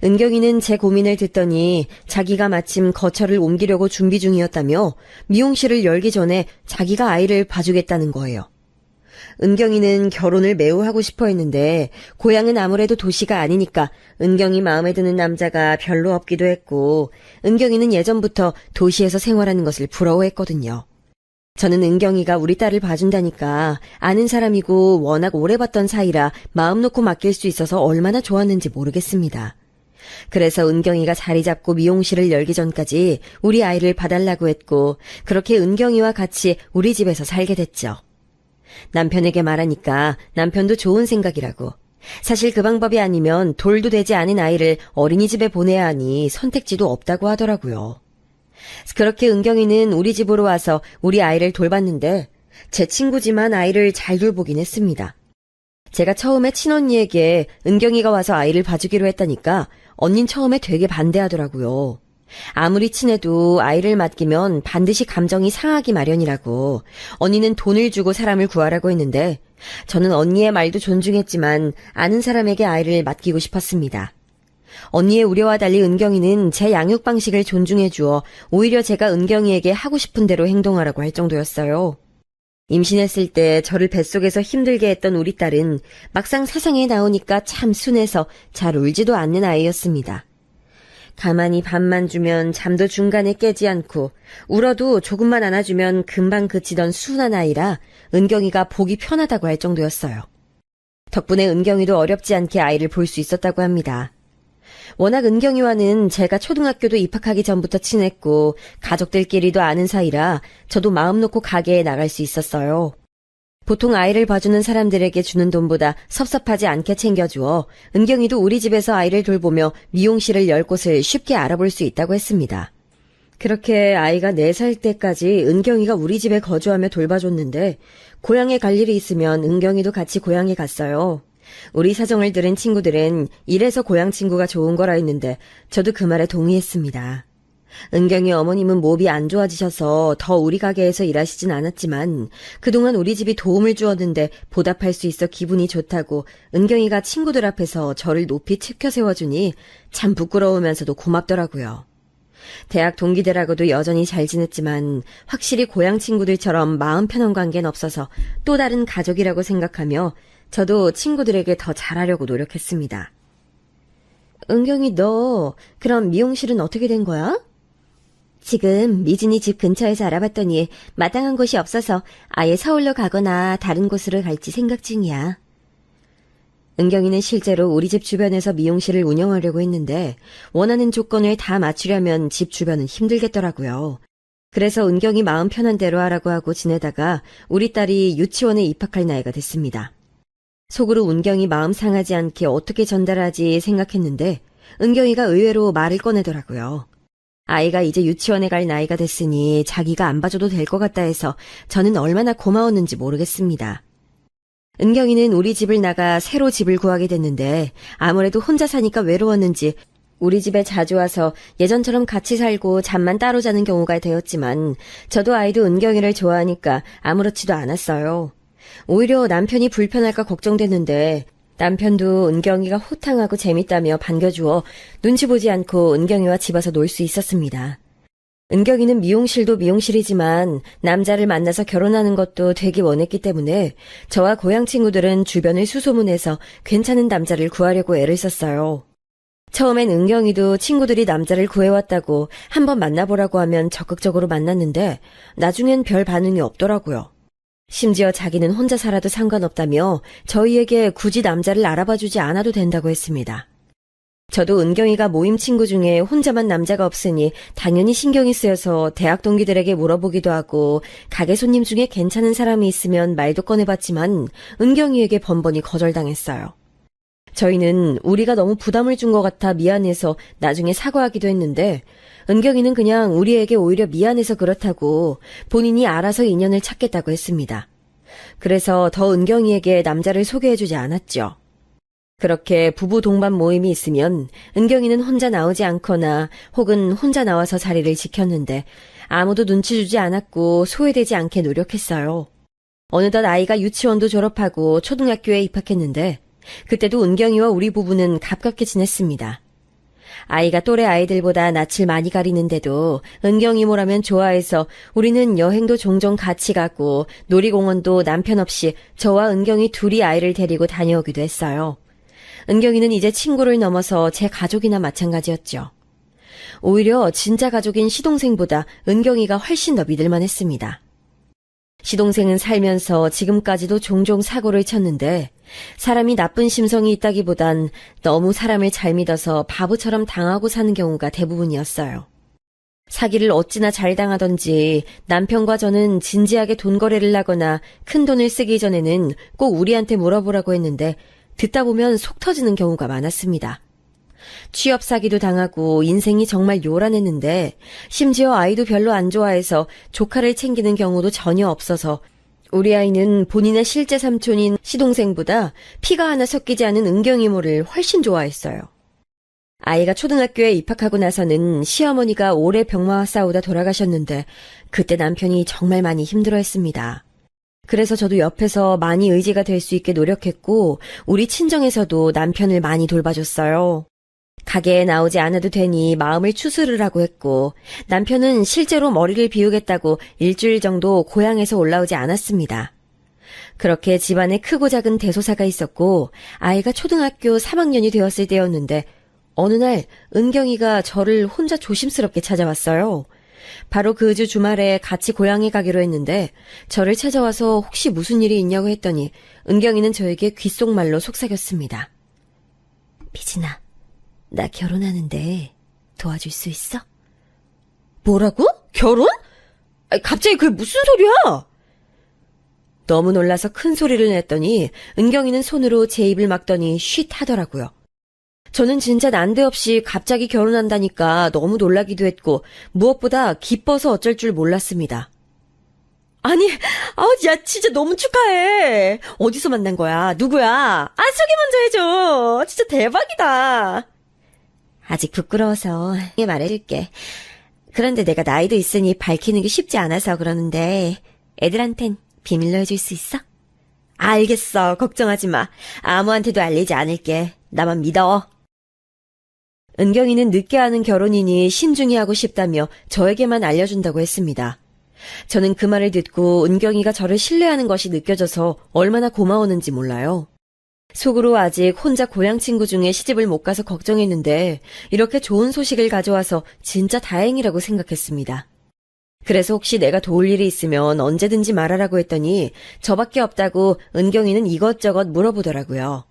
은경이는 제 고민을 듣더니 자기가 마침 거처를 옮기려고 준비 중이었다며 미용실을 열기 전에 자기가 아이를 봐주겠다는 거예요. 은경이는 결혼을 매우 하고 싶어 했는데 고향은 아무래도 도시가 아니니까 은경이 마음에 드는 남자가 별로 없기도 했고 은경이는 예전부터 도시에서 생활하는 것을 부러워했거든요. 저는 은경이가 우리 딸을 봐준다니까 아는 사람이고 워낙 오래 봤던 사이라 마음 놓고 맡길 수 있어서 얼마나 좋았는지 모르겠습니다. 그래서 은경이가 자리 잡고 미용실을 열기 전까지 우리 아이를 봐달라고 했고 그렇게 은경이와 같이 우리 집에서 살게 됐죠. 남편에게 말하니까 남편도 좋은 생각이라고. 사실 그 방법이 아니면 돌도 되지 않은 아이를 어린이집에 보내야 하니 선택지도 없다고 하더라고요. 그렇게 은경이는 우리 집으로 와서 우리 아이를 돌봤는데 제 친구지만 아이를 잘 돌보긴 했습니다. 제가 처음에 친언니에게 은경이가 와서 아이를 봐주기로 했다니까 언닌 처음에 되게 반대하더라고요. 아무리 친해도 아이를 맡기면 반드시 감정이 상하기 마련이라고. 언니는 돈을 주고 사람을 구하라고 했는데 저는 언니의 말도 존중했지만 아는 사람에게 아이를 맡기고 싶었습니다. 언니의 우려와 달리 은경이는 제 양육 방식을 존중해 주어 오히려 제가 은경이에게 하고 싶은 대로 행동하라고 할 정도였어요. 임신했을 때 저를 뱃속에서 힘들게 했던 우리 딸은 막상 세상에 나오니까 참 순해서 잘 울지도 않는 아이였습니다. 가만히 밥만 주면 잠도 중간에 깨지 않고 울어도 조금만 안아주면 금방 그치던 순한 아이라 은경이가 보기 편하다고 할 정도였어요. 덕분에 은경이도 어렵지 않게 아이를 볼 수 있었다고 합니다. 워낙 은경이와는 제가 초등학교도 입학하기 전부터 친했고 가족들끼리도 아는 사이라 저도 마음 놓고 가게에 나갈 수 있었어요. 보통 아이를 봐주는 사람들에게 주는 돈보다 섭섭하지 않게 챙겨주어 은경이도 우리 집에서 아이를 돌보며 미용실을 열 곳을 쉽게 알아볼 수 있다고 했습니다. 그렇게 아이가 4살 때까지 은경이가 우리 집에 거주하며 돌봐줬는데 고향에 갈 일이 있으면 은경이도 같이 고향에 갔어요. 우리 사정을 들은 친구들은 이래서 고향 친구가 좋은 거라 했는데 저도 그 말에 동의했습니다. 은경이 어머님은 몸이 안 좋아지셔서 더 우리 가게에서 일하시진 않았지만 그동안 우리 집이 도움을 주었는데 보답할 수 있어 기분이 좋다고 은경이가 친구들 앞에서 저를 높이 치켜 세워주니 참 부끄러우면서도 고맙더라고요. 대학 동기들하고도 여전히 잘 지냈지만 확실히 고향 친구들처럼 마음 편한 관계는 없어서 또 다른 가족이라고 생각하며 저도 친구들에게 더 잘하려고 노력했습니다. 은경이 너 그럼 미용실은 어떻게 된 거야? 지금 미진이 집 근처에서 알아봤더니 마땅한 곳이 없어서 아예 서울로 가거나 다른 곳으로 갈지 생각 중이야. 은경이는 실제로 우리 집 주변에서 미용실을 운영하려고 했는데 원하는 조건을 다 맞추려면 집 주변은 힘들겠더라고요. 그래서 은경이 마음 편한 대로 하라고 하고 지내다가 우리 딸이 유치원에 입학할 나이가 됐습니다. 속으로 은경이 마음 상하지 않게 어떻게 전달하지 생각했는데 은경이가 의외로 말을 꺼내더라고요. 아이가 이제 유치원에 갈 나이가 됐으니 자기가 안 봐줘도 될 것 같다 해서 저는 얼마나 고마웠는지 모르겠습니다. 은경이는 우리 집을 나가 새로 집을 구하게 됐는데 아무래도 혼자 사니까 외로웠는지 우리 집에 자주 와서 예전처럼 같이 살고 잠만 따로 자는 경우가 되었지만 저도 아이도 은경이를 좋아하니까 아무렇지도 않았어요. 오히려 남편이 불편할까 걱정됐는데 남편도 은경이가 호탕하고 재밌다며 반겨주어 눈치 보지 않고 은경이와 집 와서 놀 수 있었습니다. 은경이는 미용실도 미용실이지만 남자를 만나서 결혼하는 것도 되게 원했기 때문에 저와 고향 친구들은 주변을 수소문해서 괜찮은 남자를 구하려고 애를 썼어요. 처음엔 은경이도 친구들이 남자를 구해왔다고 한번 만나보라고 하면 적극적으로 만났는데 나중엔 별 반응이 없더라고요. 심지어 자기는 혼자 살아도 상관없다며 저희에게 굳이 남자를 알아봐주지 않아도 된다고 했습니다. 저도 은경이가 모임 친구 중에 혼자만 남자가 없으니 당연히 신경이 쓰여서 대학 동기들에게 물어보기도 하고 가게 손님 중에 괜찮은 사람이 있으면 말도 꺼내봤지만 은경이에게 번번이 거절당했어요. 저희는 우리가 너무 부담을 준 것 같아 미안해서 나중에 사과하기도 했는데 은경이는 그냥 우리에게 오히려 미안해서 그렇다고 본인이 알아서 인연을 찾겠다고 했습니다. 그래서 더 은경이에게 남자를 소개해주지 않았죠. 그렇게 부부 동반 모임이 있으면 은경이는 혼자 나오지 않거나 혹은 혼자 나와서 자리를 지켰는데 아무도 눈치 주지 않았고 소외되지 않게 노력했어요. 어느덧 아이가 유치원도 졸업하고 초등학교에 입학했는데 그때도 은경이와 우리 부부는 가깝게 지냈습니다. 아이가 또래 아이들보다 낯을 많이 가리는데도 은경이 뭐라면 좋아해서 우리는 여행도 종종 같이 가고 놀이공원도 남편 없이 저와 은경이 둘이 아이를 데리고 다녀오기도 했어요. 은경이는 이제 친구를 넘어서 제 가족이나 마찬가지였죠. 오히려 진짜 가족인 시동생보다 은경이가 훨씬 더 믿을만 했습니다. 시동생은 살면서 지금까지도 종종 사고를 쳤는데 사람이 나쁜 심성이 있다기보단 너무 사람을 잘 믿어서 바보처럼 당하고 사는 경우가 대부분이었어요. 사기를 어찌나 잘 당하던지 남편과 저는 진지하게 돈 거래를 하거나 큰 돈을 쓰기 전에는 꼭 우리한테 물어보라고 했는데 듣다 보면 속 터지는 경우가 많았습니다. 취업 사기도 당하고 인생이 정말 요란했는데 심지어 아이도 별로 안 좋아해서 조카를 챙기는 경우도 전혀 없어서 우리 아이는 본인의 실제 삼촌인 시동생보다 피가 하나 섞이지 않은 은경이모를 훨씬 좋아했어요. 아이가 초등학교에 입학하고 나서는 시어머니가 오래 병마와 싸우다 돌아가셨는데 그때 남편이 정말 많이 힘들어했습니다. 그래서 저도 옆에서 많이 의지가 될 수 있게 노력했고 우리 친정에서도 남편을 많이 돌봐줬어요. 가게에 나오지 않아도 되니 마음을 추스르라고 했고 남편은 실제로 머리를 비우겠다고 일주일 정도 고향에서 올라오지 않았습니다. 그렇게 집안에 크고 작은 대소사가 있었고 아이가 초등학교 3학년이 되었을 때였는데 어느 날 은경이가 저를 혼자 조심스럽게 찾아왔어요. 바로 그 주 주말에 같이 고향에 가기로 했는데 저를 찾아와서 혹시 무슨 일이 있냐고 했더니 은경이는 저에게 귓속말로 속삭였습니다. 미진아, 나 결혼하는데 도와줄 수 있어? 뭐라고? 결혼? 갑자기 그게 무슨 소리야? 너무 놀라서 큰 소리를 냈더니 은경이는 손으로 제 입을 막더니 쉿 하더라고요. 저는 진짜 난데없이 갑자기 결혼한다니까 너무 놀라기도 했고 무엇보다 기뻐서 어쩔 줄 몰랐습니다. 아니, 야 진짜 너무 축하해. 어디서 만난 거야? 누구야? 소개 먼저 해줘. 진짜 대박이다. 아직 부끄러워서 말해줄게. 그런데 내가 나이도 있으니 밝히는 게 쉽지 않아서 그러는데 애들한텐 비밀로 해줄 수 있어? 알겠어. 걱정하지 마. 아무한테도 알리지 않을게. 나만 믿어. 은경이는 늦게 하는 결혼이니 신중히 하고 싶다며 저에게만 알려준다고 했습니다. 저는 그 말을 듣고 은경이가 저를 신뢰하는 것이 느껴져서 얼마나 고마웠는지 몰라요. 속으로 아직 혼자 고향 친구 중에 시집을 못 가서 걱정했는데 이렇게 좋은 소식을 가져와서 진짜 다행이라고 생각했습니다. 그래서 혹시 내가 도울 일이 있으면 언제든지 말하라고 했더니 저밖에 없다고 은경이는 이것저것 물어보더라고요.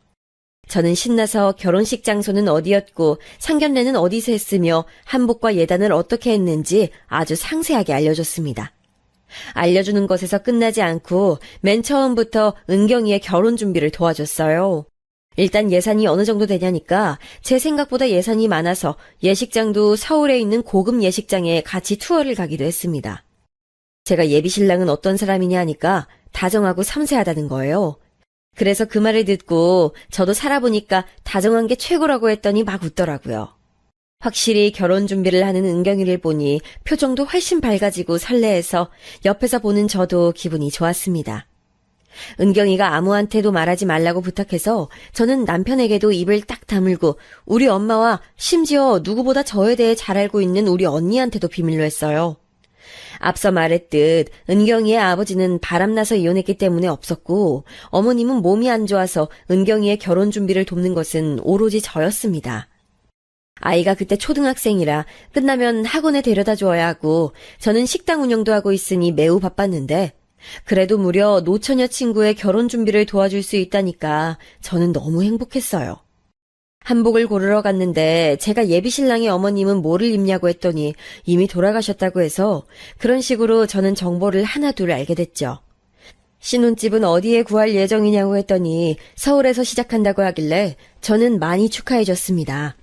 저는 신나서 결혼식 장소는 어디였고 상견례는 어디서 했으며 한복과 예단을 어떻게 했는지 아주 상세하게 알려줬습니다. 알려주는 것에서 끝나지 않고 맨 처음부터 은경이의 결혼 준비를 도와줬어요. 일단 예산이 어느 정도 되냐니까 제 생각보다 예산이 많아서 예식장도 서울에 있는 고급 예식장에 같이 투어를 가기도 했습니다. 제가 예비신랑은 어떤 사람이냐 하니까 다정하고 섬세하다는 거예요. 그래서 그 말을 듣고 저도 살아보니까 다정한 게 최고라고 했더니 막 웃더라고요. 확실히 결혼 준비를 하는 은경이를 보니 표정도 훨씬 밝아지고 설레해서 옆에서 보는 저도 기분이 좋았습니다. 은경이가 아무한테도 말하지 말라고 부탁해서 저는 남편에게도 입을 딱 다물고 우리 엄마와 심지어 누구보다 저에 대해 잘 알고 있는 우리 언니한테도 비밀로 했어요. 앞서 말했듯 은경이의 아버지는 바람나서 이혼했기 때문에 없었고 어머님은 몸이 안 좋아서 은경이의 결혼 준비를 돕는 것은 오로지 저였습니다. 아이가 그때 초등학생이라 끝나면 학원에 데려다 주어야 하고 저는 식당 운영도 하고 있으니 매우 바빴는데 그래도 무려 노처녀 친구의 결혼 준비를 도와줄 수 있다니까 저는 너무 행복했어요. 한복을 고르러 갔는데 제가 예비신랑의 어머님은 뭐를 입냐고 했더니 이미 돌아가셨다고 해서 그런 식으로 저는 정보를 하나둘 알게 됐죠. 신혼집은 어디에 구할 예정이냐고 했더니 서울에서 시작한다고 하길래 저는 많이 축하해줬습니다.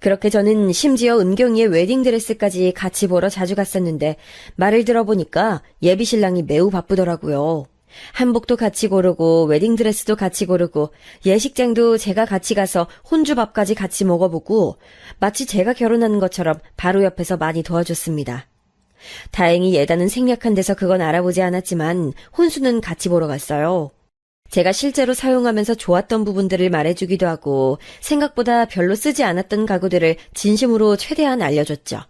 그렇게 저는 심지어 은경이의 웨딩드레스까지 같이 보러 자주 갔었는데 말을 들어보니까 예비신랑이 매우 바쁘더라고요. 한복도 같이 고르고 웨딩드레스도 같이 고르고 예식장도 제가 같이 가서 혼주밥까지 같이 먹어보고 마치 제가 결혼하는 것처럼 바로 옆에서 많이 도와줬습니다. 다행히 예단은 생략한 데서 그건 알아보지 않았지만 혼수는 같이 보러 갔어요. 제가 실제로 사용하면서 좋았던 부분들을 말해주기도 하고 생각보다 별로 쓰지 않았던 가구들을 진심으로 최대한 알려줬죠.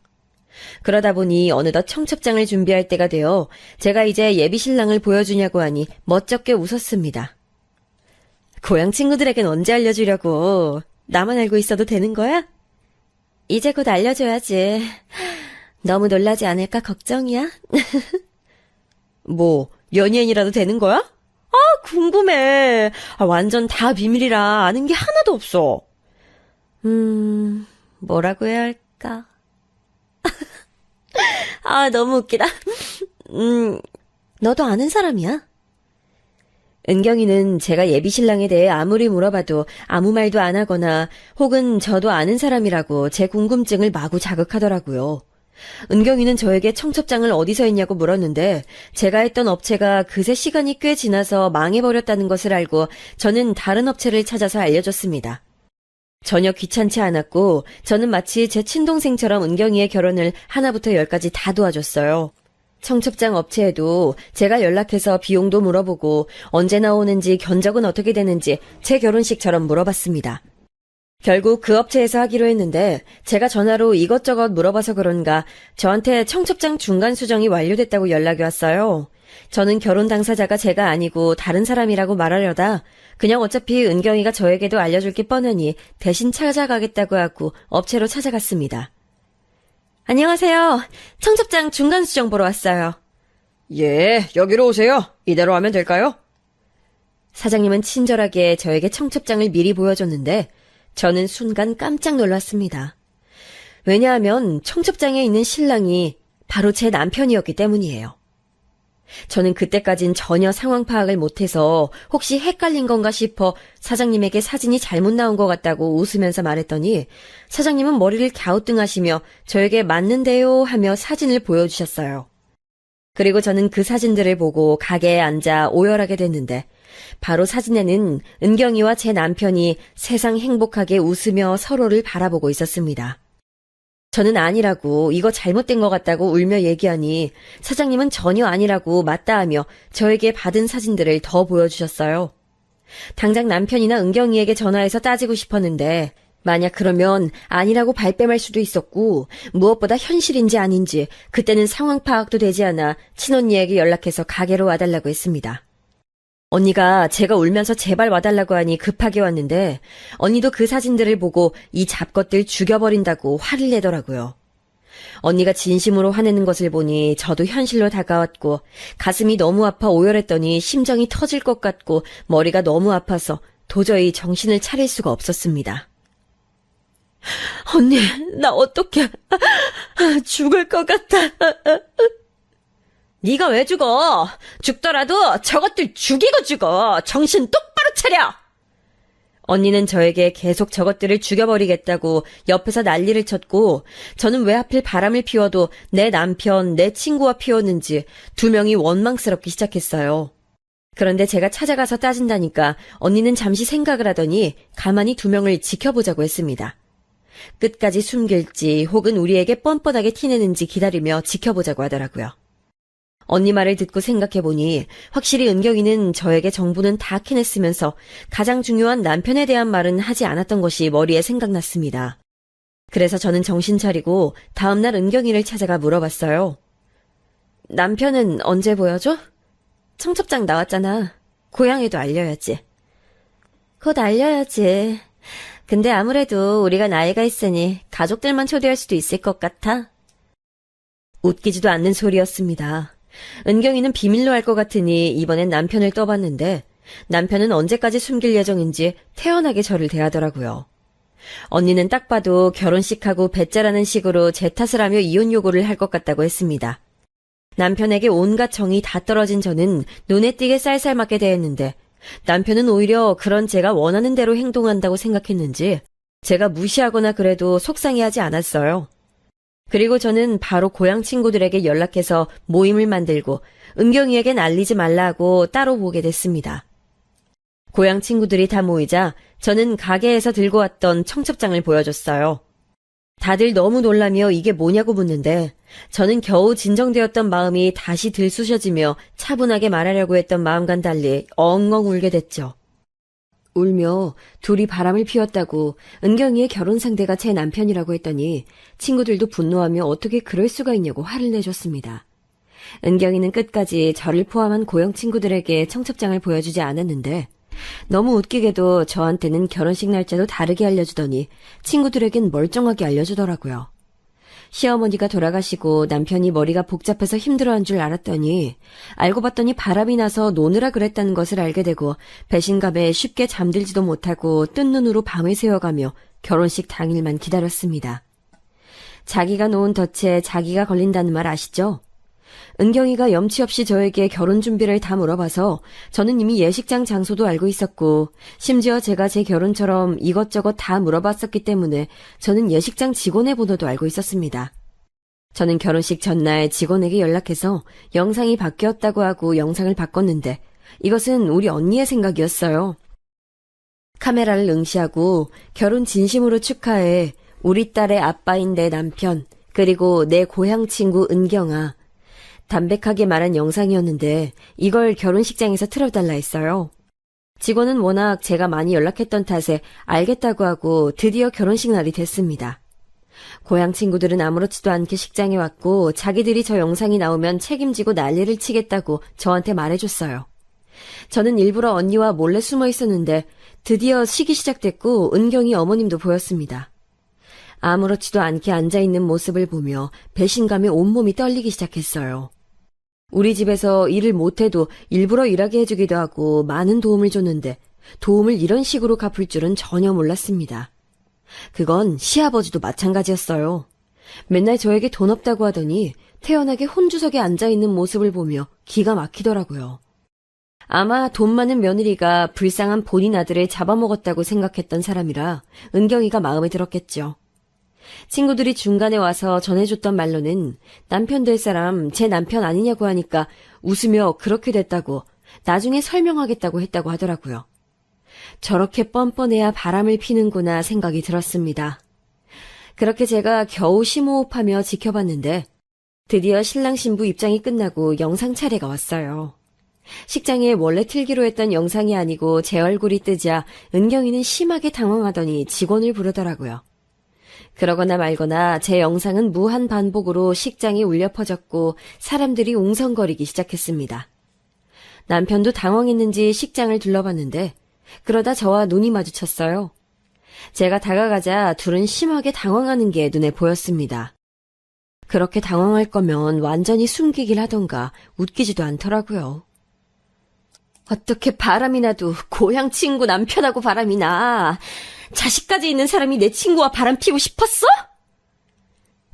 그러다 보니 어느덧 청첩장을 준비할 때가 되어 제가 이제 예비 신랑을 보여주냐고 하니 멋쩍게 웃었습니다. 고향 친구들에겐 언제 알려주려고. 나만 알고 있어도 되는 거야? 이제 곧 알려줘야지. 너무 놀라지 않을까 걱정이야? 뭐 연예인이라도 되는 거야? 아, 궁금해. 완전 다 비밀이라 아는 게 하나도 없어. 뭐라고 해야 할까? 너무 웃기다. 너도 아는 사람이야? 은경이는 제가 예비신랑에 대해 아무리 물어봐도 아무 말도 안 하거나 혹은 저도 아는 사람이라고 제 궁금증을 마구 자극하더라고요. 은경이는 저에게 청첩장을 어디서 했냐고 물었는데 제가 했던 업체가 그새 시간이 꽤 지나서 망해버렸다는 것을 알고 저는 다른 업체를 찾아서 알려줬습니다. 전혀 귀찮지 않았고 저는 마치 제 친동생처럼 은경이의 결혼을 하나부터 열까지 다 도와줬어요. 청첩장 업체에도 제가 연락해서 비용도 물어보고 언제 나오는지 견적은 어떻게 되는지 제 결혼식처럼 물어봤습니다. 결국 그 업체에서 하기로 했는데 제가 전화로 이것저것 물어봐서 그런가 저한테 청첩장 중간 수정이 완료됐다고 연락이 왔어요. 저는 결혼 당사자가 제가 아니고 다른 사람이라고 말하려다 그냥 어차피 은경이가 저에게도 알려줄 게 뻔하니 대신 찾아가겠다고 하고 업체로 찾아갔습니다. 안녕하세요. 청첩장 중간 수정 보러 왔어요. 예, 여기로 오세요. 이대로 하면 될까요? 사장님은 친절하게 저에게 청첩장을 미리 보여줬는데 저는 순간 깜짝 놀랐습니다. 왜냐하면 청첩장에 있는 신랑이 바로 제 남편이었기 때문이에요. 저는 그때까진 전혀 상황 파악을 못해서 혹시 헷갈린 건가 싶어 사장님에게 사진이 잘못 나온 것 같다고 웃으면서 말했더니 사장님은 머리를 갸우뚱하시며 저에게 맞는데요 하며 사진을 보여주셨어요. 그리고 저는 그 사진들을 보고 가게에 앉아 오열하게 됐는데 바로 사진에는 은경이와 제 남편이 세상 행복하게 웃으며 서로를 바라보고 있었습니다. 저는 아니라고 이거 잘못된 것 같다고 울며 얘기하니 사장님은 전혀 아니라고 맞다하며 저에게 받은 사진들을 더 보여주셨어요. 당장 남편이나 은경이에게 전화해서 따지고 싶었는데 만약 그러면 아니라고 발뺌할 수도 있었고 무엇보다 현실인지 아닌지 그때는 상황 파악도 되지 않아 친언니에게 연락해서 가게로 와달라고 했습니다. 언니가 제가 울면서 제발 와달라고 하니 급하게 왔는데 언니도 그 사진들을 보고 이 잡것들 죽여버린다고 화를 내더라고요. 언니가 진심으로 화내는 것을 보니 저도 현실로 다가왔고 가슴이 너무 아파 오열했더니 심정이 터질 것 같고 머리가 너무 아파서 도저히 정신을 차릴 수가 없었습니다. 언니, 나 어떡해. 죽을 것 같아. 네가 왜 죽어? 죽더라도 저것들 죽이고 죽어. 정신 똑바로 차려! 언니는 저에게 계속 저것들을 죽여버리겠다고 옆에서 난리를 쳤고 저는 왜 하필 바람을 피워도 내 남편, 내 친구와 피웠는지 두 명이 원망스럽기 시작했어요. 그런데 제가 찾아가서 따진다니까 언니는 잠시 생각을 하더니 가만히 두 명을 지켜보자고 했습니다. 끝까지 숨길지 혹은 우리에게 뻔뻔하게 티내는지 기다리며 지켜보자고 하더라고요. 언니 말을 듣고 생각해보니 확실히 은경이는 저에게 정보는 다 캐냈으면서 가장 중요한 남편에 대한 말은 하지 않았던 것이 머리에 생각났습니다. 그래서 저는 정신 차리고 다음날 은경이를 찾아가 물어봤어요. 남편은 언제 보여줘? 청첩장 나왔잖아. 고향에도 알려야지. 곧 알려야지. 근데 아무래도 우리가 나이가 있으니 가족들만 초대할 수도 있을 것 같아. 웃기지도 않는 소리였습니다. 은경이는 비밀로 할 것 같으니 이번엔 남편을 떠봤는데 남편은 언제까지 숨길 예정인지 태연하게 저를 대하더라고요. 언니는 딱 봐도 결혼식하고 배째라는 식으로 제 탓을 하며 이혼 요구를 할 것 같다고 했습니다. 남편에게 온갖 정이 다 떨어진 저는 눈에 띄게 쌀쌀맞게 대했는데 남편은 오히려 그런 제가 원하는 대로 행동한다고 생각했는지 제가 무시하거나 그래도 속상해하지 않았어요. 그리고 저는 바로 고향 친구들에게 연락해서 모임을 만들고 은경이에겐 알리지 말라고 따로 보게 됐습니다. 고향 친구들이 다 모이자 저는 가게에서 들고 왔던 청첩장을 보여줬어요. 다들 너무 놀라며 이게 뭐냐고 묻는데 저는 겨우 진정되었던 마음이 다시 들쑤셔지며 차분하게 말하려고 했던 마음과는 달리 엉엉 울게 됐죠. 울며 둘이 바람을 피웠다고 은경이의 결혼 상대가 제 남편이라고 했더니 친구들도 분노하며 어떻게 그럴 수가 있냐고 화를 내줬습니다. 은경이는 끝까지 저를 포함한 고영 친구들에게 청첩장을 보여주지 않았는데 너무 웃기게도 저한테는 결혼식 날짜도 다르게 알려주더니 친구들에겐 멀쩡하게 알려주더라고요. 시어머니가 돌아가시고 남편이 머리가 복잡해서 힘들어한 줄 알았더니 알고 봤더니 바람이 나서 노느라 그랬다는 것을 알게 되고 배신감에 쉽게 잠들지도 못하고 뜬 눈으로 밤을 새워가며 결혼식 당일만 기다렸습니다. 자기가 놓은 덫에 자기가 걸린다는 말 아시죠? 은경이가 염치 없이 저에게 결혼 준비를 다 물어봐서 저는 이미 예식장 장소도 알고 있었고 심지어 제가 제 결혼처럼 이것저것 다 물어봤었기 때문에 저는 예식장 직원의 번호도 알고 있었습니다. 저는 결혼식 전날 직원에게 연락해서 영상이 바뀌었다고 하고 영상을 바꿨는데 이것은 우리 언니의 생각이었어요. 카메라를 응시하고 결혼 진심으로 축하해 우리 딸의 아빠인 내 남편 그리고 내 고향 친구 은경아 담백하게 말한 영상이었는데 이걸 결혼식장에서 틀어달라 했어요. 직원은 워낙 제가 많이 연락했던 탓에 알겠다고 하고 드디어 결혼식 날이 됐습니다. 고향 친구들은 아무렇지도 않게 식장에 왔고 자기들이 저 영상이 나오면 책임지고 난리를 치겠다고 저한테 말해줬어요. 저는 일부러 언니와 몰래 숨어 있었는데 드디어 식이 시작됐고 은경이 어머님도 보였습니다. 아무렇지도 않게 앉아있는 모습을 보며 배신감에 온몸이 떨리기 시작했어요. 우리 집에서 일을 못해도 일부러 일하게 해주기도 하고 많은 도움을 줬는데 도움을 이런 식으로 갚을 줄은 전혀 몰랐습니다. 그건 시아버지도 마찬가지였어요. 맨날 저에게 돈 없다고 하더니 태연하게 혼주석에 앉아있는 모습을 보며 기가 막히더라고요. 아마 돈 많은 며느리가 불쌍한 본인 아들을 잡아먹었다고 생각했던 사람이라 은경이가 마음에 들었겠죠. 친구들이 중간에 와서 전해줬던 말로는 남편 될 사람 제 남편 아니냐고 하니까 웃으며 그렇게 됐다고 나중에 설명하겠다고 했다고 하더라고요. 저렇게 뻔뻔해야 바람을 피는구나 생각이 들었습니다. 그렇게 제가 겨우 심호흡하며 지켜봤는데 드디어 신랑 신부 입장이 끝나고 영상 차례가 왔어요. 식장에 원래 틀기로 했던 영상이 아니고 제 얼굴이 뜨자 은경이는 심하게 당황하더니 직원을 부르더라고요. 그러거나 말거나 제 영상은 무한 반복으로 식장에 울려 퍼졌고 사람들이 웅성거리기 시작했습니다. 남편도 당황했는지 식장을 둘러봤는데 그러다 저와 눈이 마주쳤어요. 제가 다가가자 둘은 심하게 당황하는 게 눈에 보였습니다. 그렇게 당황할 거면 완전히 숨기길 하던가 웃기지도 않더라고요. 어떻게 바람이 나도 고향 친구 남편하고 바람이 나. 자식까지 있는 사람이 내 친구와 바람 피고 싶었어?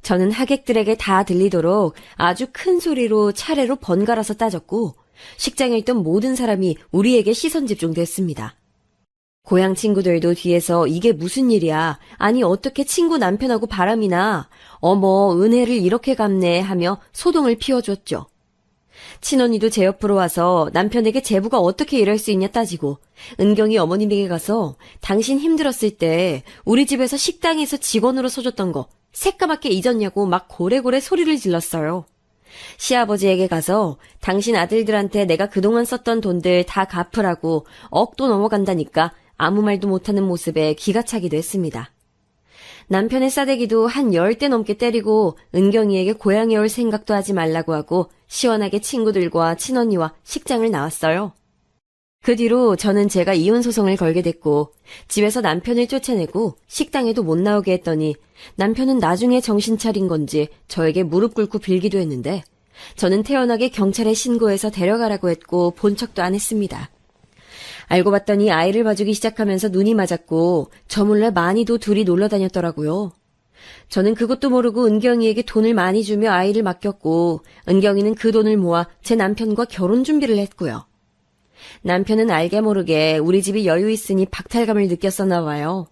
저는 하객들에게 다 들리도록 아주 큰 소리로 차례로 번갈아서 따졌고 식장에 있던 모든 사람이 우리에게 시선 집중됐습니다. 고향 친구들도 뒤에서 이게 무슨 일이야? 아니 어떻게 친구 남편하고 바람이 나? 어머 은혜를 이렇게 갚네 하며 소동을 피워줬죠. 친언니도 제 옆으로 와서 남편에게 제부가 어떻게 이럴 수 있냐 따지고 은경이 어머님에게 가서 당신 힘들었을 때 우리 집에서 식당에서 직원으로 서줬던 거 새까맣게 잊었냐고 막 고래고래 소리를 질렀어요. 시아버지에게 가서 당신 아들들한테 내가 그동안 썼던 돈들 다 갚으라고 억도 넘어간다니까 아무 말도 못하는 모습에 기가 차기도 했습니다. 남편의 싸대기도 한 10대 넘게 때리고 은경이에게 고향에 올 생각도 하지 말라고 하고 시원하게 친구들과 친언니와 식장을 나왔어요. 그 뒤로 저는 제가 이혼 소송을 걸게 됐고 집에서 남편을 쫓아내고 식당에도 못 나오게 했더니 남편은 나중에 정신 차린 건지 저에게 무릎 꿇고 빌기도 했는데 저는 태연하게 경찰에 신고해서 데려가라고 했고 본 척도 안 했습니다. 알고 봤더니 아이를 봐주기 시작하면서 눈이 맞았고 저 몰래 많이도 둘이 놀러 다녔더라고요. 저는 그것도 모르고 은경이에게 돈을 많이 주며 아이를 맡겼고 은경이는 그 돈을 모아 제 남편과 결혼 준비를 했고요. 남편은 알게 모르게 우리 집이 여유 있으니 박탈감을 느꼈었나 봐요.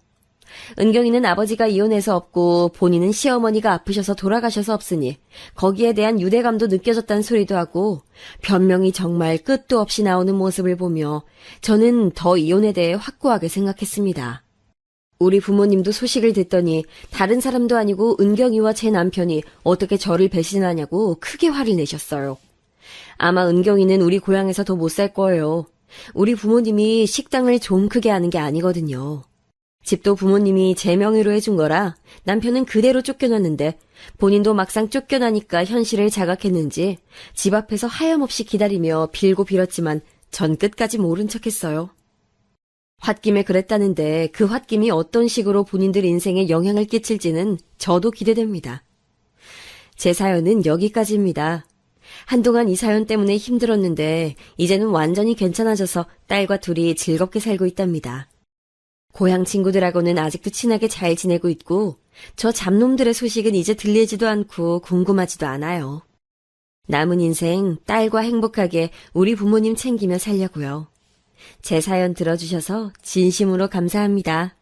은경이는 아버지가 이혼해서 없고 본인은 시어머니가 아프셔서 돌아가셔서 없으니 거기에 대한 유대감도 느껴졌다는 소리도 하고 변명이 정말 끝도 없이 나오는 모습을 보며 저는 더 이혼에 대해 확고하게 생각했습니다. 우리 부모님도 소식을 듣더니 다른 사람도 아니고 은경이와 제 남편이 어떻게 저를 배신하냐고 크게 화를 내셨어요. 아마 은경이는 우리 고향에서 더 못 살 거예요. 우리 부모님이 식당을 좀 크게 하는 게 아니거든요. 집도 부모님이 제 명의로 해준 거라 남편은 그대로 쫓겨났는데 본인도 막상 쫓겨나니까 현실을 자각했는지 집 앞에서 하염없이 기다리며 빌고 빌었지만 전 끝까지 모른 척했어요. 홧김에 그랬다는데 그 홧김이 어떤 식으로 본인들 인생에 영향을 끼칠지는 저도 기대됩니다. 제 사연은 여기까지입니다. 한동안 이 사연 때문에 힘들었는데 이제는 완전히 괜찮아져서 딸과 둘이 즐겁게 살고 있답니다. 고향 친구들하고는 아직도 친하게 잘 지내고 있고 저 잡놈들의 소식은 이제 들리지도 않고 궁금하지도 않아요. 남은 인생 딸과 행복하게 우리 부모님 챙기며 살려고요. 제 사연 들어주셔서 진심으로 감사합니다.